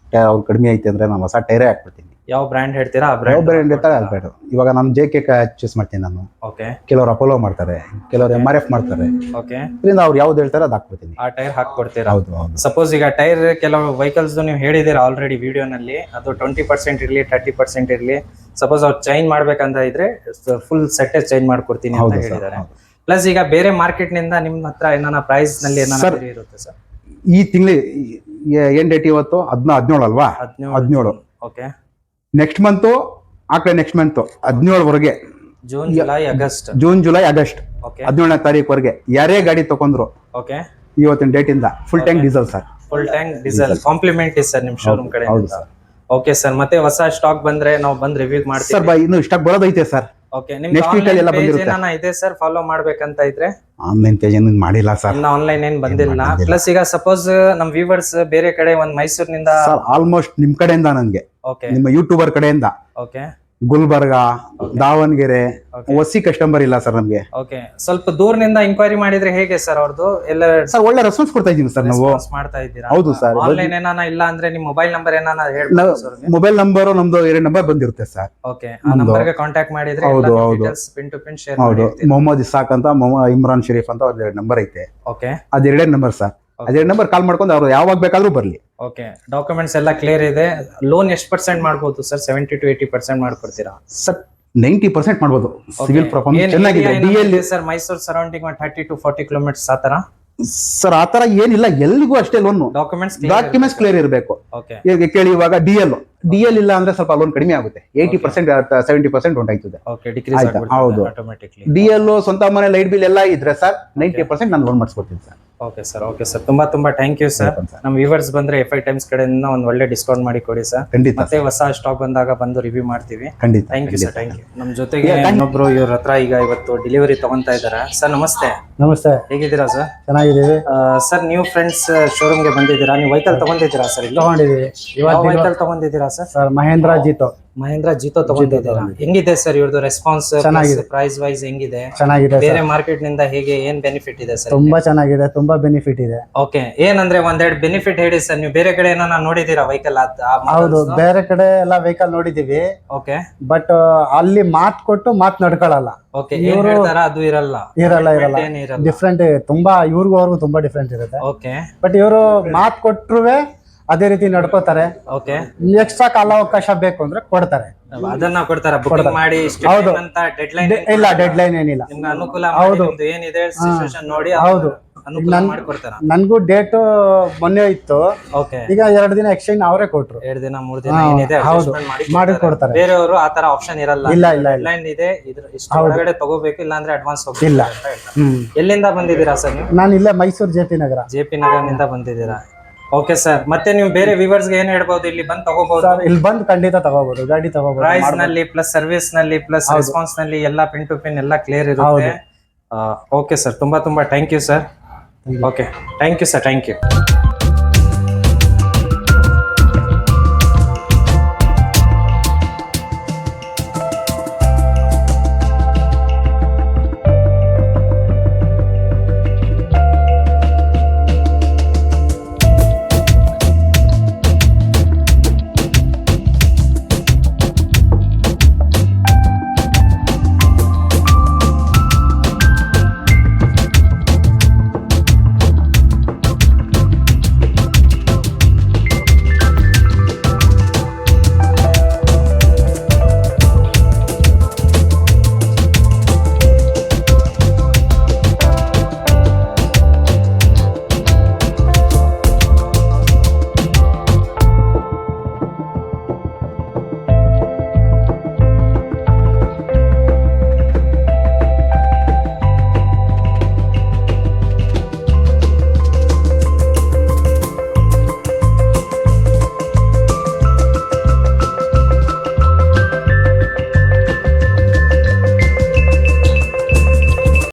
ಅವ್ರು ಕಡಿಮೆ ಐತೆ ಅಂದ್ರೆ ನಾನು ಹೊಸ ಟೈರೇ ಹಾಕ್ಬಿಡ್ತೀನಿ. ಯಾವ ಬ್ರ್ಯಾಂಡ್ ಹೇಳ್ತೀರಾ ಆ ಬ್ರ್ಯಾಂಡ್ ಇರ್ತಾರೆ ಅಲ್ಬೇಡ. ಇವಾಗ ನಾನು JK ಚೂಸ್ ಮಾಡ್ತೀನಿ ನಾನು. ಓಕೆ, ಕೆಲವರು ಅಪೋಲೋ ಮಾಡ್ತಾರೆ, ಕೆಲವರು MRF ಮಾಡ್ತಾರೆ. ಓಕೆ, ಇದರಿಂದ ಅವ್ರು ಯಾವ್ದು ಹೇಳ್ತಾರೆ ಅದು ಹಾಕ್ಬಿಡ್ತೀನಿ. ಆ ಟೈರ್ ಹಾಕ್ಕೊಡ್ತೀರಾ? ಹೌದು ಹೌದು. ಸಪೋಸ್ ಈಗ ಟೈರ್ ಕೆಲವು ವೆಹಿಕಲ್ಸ್ ನೀವು ಹೇಳಿದೀರಾ ಆಲ್ರೆಡಿ ವಿಡಿಯೋನಲ್ಲಿ, ಅದು 20% ಇರಲಿ 30% ಇರಲಿ, ಸಪೋಸ್ ಅವ್ರು ಚೇಂಜ್ ಮಾಡ್ಬೇಕಂತ ಇದ್ರೆ ಫುಲ್ ಸೆಟ್ ಚೇಂಜ್ ಮಾಡ್ಕೊಡ್ತೀನಿ ಅಂತ ಹೇಳಿದ್ದಾರೆ. ಪ್ಲಸ್ ಈಗ ಬೇರೆ ಮಾರ್ಕೆಟ್ ನಿಂದ ನಿಮ್ಮ ಹತ್ರ ಏನಾನ ಪ್ರೈಸ್ ನಲ್ಲಿ ಏನಾದ್ರು ಇರುತ್ತೆ ಸರ್? ಈ ತಿಂಗಳು ಏನ್ ಡೇಟ್ ಇವತ್ತು 17 ಅಲ್ವಾ? 17. ಓಕೆ. ನೆಕ್ಸ್ಟ್ ಮಂತು ಆಕಡೆ ನೆಕ್ಸ್ಟ್ ಮಂತ್ 17ವರೆಗೆ ಜೂನ್ ಜುಲೈ ಆಗಸ್ಟ್ 17ನೇ ತಾರೀಕುವರೆಗೆ ಯಾರೇ ಗಾಡಿ ತಗೊಂಡ್ರು ಓಕೆ ಇವತ್ತಿನ ಡೇಟ್ ಇಂದ full tank diesel sir. Full tank diesel compliment sir ನಿಮ್ ಶೋರೂಮ್ ಕಡೆ. ಹೌದು ಸರ್. ಓಕೆ ಸರ್, ಮತ್ತೆ ಹೊಸ ಸ್ಟಾಕ್ ಬಂದ್ರೆ ನಾವು ಬಂದ್ ರಿವ್ಯೂ ಮಾಡ್ತೀವಿ ಸರ್. ಇನ್ನು ಸ್ಟಾಕ್ ಬರೋದೈತೆ ಸರ್. ಓಕೆ, ನಿಮ್ಗೆ ನೆಕ್ಸ್ಟ್ ವೀಕ್ ಅಲ್ಲಿ ಎಲ್ಲ ಬಂದಿರುತ್ತೆ. ಇದೆ ಸರ್, ಫಾಲೋ ಮಾಡ್ಬೇಕಂತ ಇದ್ರೆ ಆನ್ಲೈನ್ ಪೇಜ್ ಏನು ಮಾಡಿಲ್ಲ ಸರ್. ಇನ್ನ ಆನ್ಲೈನ್ ಏನ್ ಬಂದಿಲ್ಲ. ಪ್ಲಸ್ ಈಗ ಸಪೋಸ್ ನಮ್ ವ್ಯೂವರ್ಸ್ ಬೇರೆ ಕಡೆ ಒಂದ್ ಮೈಸೂರಿನಿಂದ ಸರ್ ಆಲ್ಮೋಸ್ಟ್ ನಿಮ್ ಕಡೆಯಿಂದ ನನ್ಗೆ ಓಕೆ ನಿಮ್ಮ ಯೂಟ್ಯೂಬರ್ ಕಡೆಯಿಂದ ಓಕೆ ಗುಲ್ಬರ್ಗ, ದಾವಣಗೆರೆ ಹೊಸಿ ಕಸ್ಟಮರ್ ಇಲ್ಲ ಸರ್ ನಮ್ಗೆ. ಓಕೆ, ಸ್ವಲ್ಪ ದೂರದಿಂದ ಇಂಕ್ವೈರಿ ಮಾಡಿದ್ರೆ ಹೇಗೆ ಸರ್ ಅವ್ರದ್ದು ಎಲ್ಲ ಸರ್? ಒಳ್ಳೆ ರೆಸ್ಪಾನ್ಸ್ ಕೊಡ್ತಾ ಇದೀವಿ ಸರ್ ನಾವು. ಮಾಡ್ತಾ ಇದ್ದೀರಾ? ಹೌದು ಸರ್. ಆನ್ಲೈನ್ ಏನಾನ ಇಲ್ಲ ಅಂದ್ರೆ ನಿಮ್ ಮೊಬೈಲ್ ನಂಬರ್ ಏನಾನ ಹೇಳ್ಬೋದು ಸರ್? ಮೊಬೈಲ್ ನಂಬರ್ ನಮ್ದು 2 ನಂಬರ್ ಬಂದಿರುತ್ತೆ ಸರ್. ಓಕೆ, ಆ ನಂಬರ್ ಗೆ ಕಾಂಟ್ಯಾಕ್ಟ್ ಮಾಡಿದ್ರೆ ಹೌದು, ಎಲ್ಲ ಹೌದು. Details pin to pin share ಹೌದು. ಮಾಡ್ತೀನಿ. ಮೊಹಮ್ಮದ್ ಇಸಾಕ್ ಅಂತ, ಇಮ್ರಾನ್ ಶರೀಫ್ ಅಂತ ಅವ್ರ 2 ನಂಬರ್ ಐತೆ. ಓಕೆ, ಅದ್ 2 ನಂಬರ್ ಸರ್. ಅದ್ 2 ನಂಬರ್ ಕಾಲ್ ಮಾಡ್ಕೊಂಡು ಅವ್ರು ಯಾವಾಗ ಬೇಕಾದ್ರೂ ಬರ್ಲಿ. ಓಕೆ, ಡಾಕ್ಯುಮೆಂಟ್ಸ್ ಎಲ್ಲ ಕ್ಲಿಯರ್ ಇದೆ. ಲೋನ್ ಎಷ್ಟು ಪರ್ಸೆಂಟ್ ಮಾಡ್ಬೋದು ಸರ್? 70 to 80% ಮಾಡ್ಕೊಡ್ತೀರಾ ಸರ್? 90% ಮಾಡ್ಬೋದು. ಸಿವಿಲ್ ಪರ್ಫಾರ್ಮೆನ್ಸ್ ಚೆನ್ನಾಗಿದೆ. DL sir Mysuru surrounding 30 to 40 kilometres ಆತರ ಸರ್. ಆತರ ಏನಿಲ್ಲ, ಎಲ್ಲಿಗೂ ಅಷ್ಟೇ ಲೋನ್. ಡಾಕ್ಯುಮೆಂಟ್ಸ್ ಕ್ಲಿಯರ್ ಇರಬೇಕು. ಓಕೆ, ಈಗ ಕೇಳಿ, ಇವಾಗ ಡಿಎಲ್ ಇಲ್ಲ ಅಂದ್ರೆ ಸ್ವಲ್ಪ ಲೋನ್ ಕಡಿಮೆ ಆಗುತ್ತೆ. 80% 70% ಉಂಟಾಯ್ತದೆ. ಓಕೆ, ಡಿಕ್ರೀಸ್ ಆಯ್ತಾ? ಹೌದು. ಆಟೋಮೆಟಿಕ್ಲಿ ಡಿಎಲ್, ಸ್ವಂತ ಮನೆ, ಲೈಟ್ ಬಿಲ್ ಎಲ್ಲ ಇದ್ರೆ ಸರ್ 90% ನಾನು ಲೋನ್ ಮಾಡಿಸ್ಕೊಡ್ತೀನಿ sir. Okay sir, okay sir, ತುಂಬಾ ಥ್ಯಾಂಕ್ ಯು ಸರ್. ನಮ್ಮ ವ್ಯೂವರ್ಸ್ ಬಂದ್ರೆ FI ಟೈಮ್ಸ್ ಕಡೆಯಿಂದ ಒಂದು ಒಳ್ಳೆ ಡಿಸ್ಕೌಂಟ್ ಮಾಡಿ ಕೊಡಿ ಸರ್. ಖಂಡಿತ. ಮತ್ತೆ ಹೊಸ ಸ್ಟಾಕ್ ಬಂದಾಗ ಬಂದು ರಿವ್ಯೂ ಮಾಡ್ತೀವಿ. ಖಂಡಿತ. Thank you sir, thank you. ನಮ್ಮ ಜೊತೆಗೆ ಇನ್ನೊಬ್ರು ಇವ್ರ ಹತ್ರ ಈಗ ಇವತ್ತು ಡೆಲಿವರಿ ತಗೊಂತಾ ಇದ್ದಾರೆ. ಸರ್ ನಮಸ್ತೆ. ನಮಸ್ತೆ, ಹೇಗಿದ್ದೀರಾ ಸರ್? ಚೆನ್ನಾಗಿದ್ದೀವಿ ಸರ್. ನ್ಯೂ ಫ್ರೆಂಡ್ಸ್ ಶೋರೂಮ್ಗೆ ಬಂದಿದ್ದೀರಾ? ನೀವು ವೆಹಿಕಲ್ ತಗೊಂಡಿದ್ದೀರಾ ಸರ್? ತಗೊಂಡಿದ್ದೀವಿ. ಯಾವ vehicle ತಗೊಂಡಿದ್ದೀರಾ sir? Sir Mahendra Jeeto ತಗೊಂಡಿದ್ದೀರಾ? ಹೆಂಗಿದೆ ಸರ್ ಇವ್ರದ್ದು ರೆಸ್ಪಾನ್ಸ್? ಚೆನ್ನಾಗಿದೆ. ಪ್ರೈಸ್ ವೈಸ್ ಹೆಂಗಿದೆ? ಚೆನ್ನಾಗಿದೆ. ಬೇರೆ ಮಾರ್ಕೆಟ್ ನಿಂದ ಹೇಗೆ, ಏನ್ ಬೆನಿಫಿಟ್ ಇದೆ ಸರ್? ತುಂಬಾ ಚೆನ್ನಾಗಿದೆ, ತುಂಬಾ ಬೆನಿಫಿಟ್ ಇದೆ. ಓಕೆ, ಏನಂದ್ರೆ ಒಂದೆರಡು ಬೆನಿಫಿಟ್ ಹೇಳಿ ಸರ್. ನೀವು ಬೇರೆ ಕಡೆ ಏನೋ ನೋಡಿದೀರಾ ವೆಹಿಕಲ್? ಹೌದು, ಬೇರೆ ಕಡೆ ಎಲ್ಲ ವೆಹಿಕಲ್ ನೋಡಿದೀವಿ. ಓಕೆ, ಬಟ್ ಅಲ್ಲಿ ಮಾತ್ ಕೊಟ್ಟು ಮಾತ್ ನಡ್ಕೊಳಲ್ಲ. ಓಕೆ, ಏನ್ ಹೇಳ್ತಾರ ಅದು ಇರಲ್ಲ. ಡಿಫ್ರೆಂಟ್, ತುಂಬಾ ಇವ್ರಿಗೂ ಅವ್ರಿಗೂ ತುಂಬಾ ಡಿಫ್ರೆಂಟ್ ಇರುತ್ತೆ. ಓಕೆ, ಬಟ್ ಇವರು ಮಾತ್ ಕೊಟ್ರುವೆ ಅದೇ ರೀತಿ ನಡ್ಕೋತಾರೆ. ಓಕೆ, ಎಕ್ಸ್ಟ್ರಾ ಕಾಲಾವಕಾಶ ಬೇಕು ಅಂದ್ರೆ ಕೊಡ್ತಾರೆ. ಅದನ್ನ ಕೊಡ್ತಾರ ಬುಕಿಂಗ್ ಮಾಡಿ ಹೌದು. ಅಂತ ಡೆಡ್ಲೈನ್ ಇಲ್ಲ, ಡೆಡ್ಲೈನ್ ಏನಿಲ್ಲ. ನಿಮ್ಗೆ ಅನುಕೂಲ ಮಾಡಿ ನಿಮ್ದು ಏನಿದೆ ಸಿಚುವೇಶನ್ ನೋಡಿ ಹೌದು ಅನುಕೂಲ ಮಾಡಿ ಕೊಡ್ತಾರ. ನನ್ಗೂ ಡೇಟ್ ಮೊನ್ನೆ ಇತ್ತು. ಓಕೆ, ಈಗ 2 ದಿನ ಎಕ್ಸ್ಚೇಂಜ್ ಅವರೇ ಕೊಟ್ರು. 2 ದಿನ 3 ದಿನ ಏನಿದೆ ಹೌದು, ಮಾಡಿ ಕೊಡ್ತಾರೆ. ಬೇರೆಯವರು ಆತರ ಆಪ್ಷನ್ ಇರಲ್ಲ. ಇಲ್ಲ, ಇಲ್ಲ, ಇಲ್ಲ. ಡೆಡ್ಲೈನ್ ಇದೆ, ಇದ್ರ ಇಷ್ಟು ಹೊರಗಡೆ ತಗೋಬೇಕು, ಇಲ್ಲ ಅಂದ್ರೆ ಅಡ್ವಾನ್ಸ್ ಹೋಗ್ಬೇಕು ಇಲ್ಲ. ಅಂತ ಹೇಳ್ತಾರೆ. ಎಲ್ಲಿಂದ ಬಂದಿದ್ದೀರಾ ಸರ್ ನೀವು? ನಾನು ಇಲ್ಲೇ ಮೈಸೂರು JP ನಗರ. JP ನಗರನಿಂದ ಬಂದಿದ್ದೀರಾ? ಓಕೆ ಸರ್, ಮತ್ತೆ ನೀವು ಬೇರೆ ವ್ಯೂವರ್ಸ್ ಗೆ ಏನ್ ಹೇಳ್ಬಹುದು? ಇಲ್ಲಿ ಬಂದು ತಗೋಬಹುದು ಸರ್, ಇಲ್ಲಿ ಬಂದು ಖಂಡಿತ ತಗೋಬಹುದು, ಗಾಡಿ ತಗೋಬಹುದು. ಪ್ರೈಸ್ ನಲ್ಲಿ ಪ್ಲಸ್ ಸರ್ವಿಸ್ ನಲ್ಲಿ ಪ್ಲಸ್ ರೆಸ್ಪಾನ್ಸ್ ನಲ್ಲಿ ಎಲ್ಲ ಪಿನ್ ಟು ಪಿನ್ ಎಲ್ಲ ಕ್ಲಿಯರ್ ಇರುತ್ತೆ. ಓಕೆ ಸರ್, ತುಂಬಾ thank you sir. Okay, thank you sir, thank you.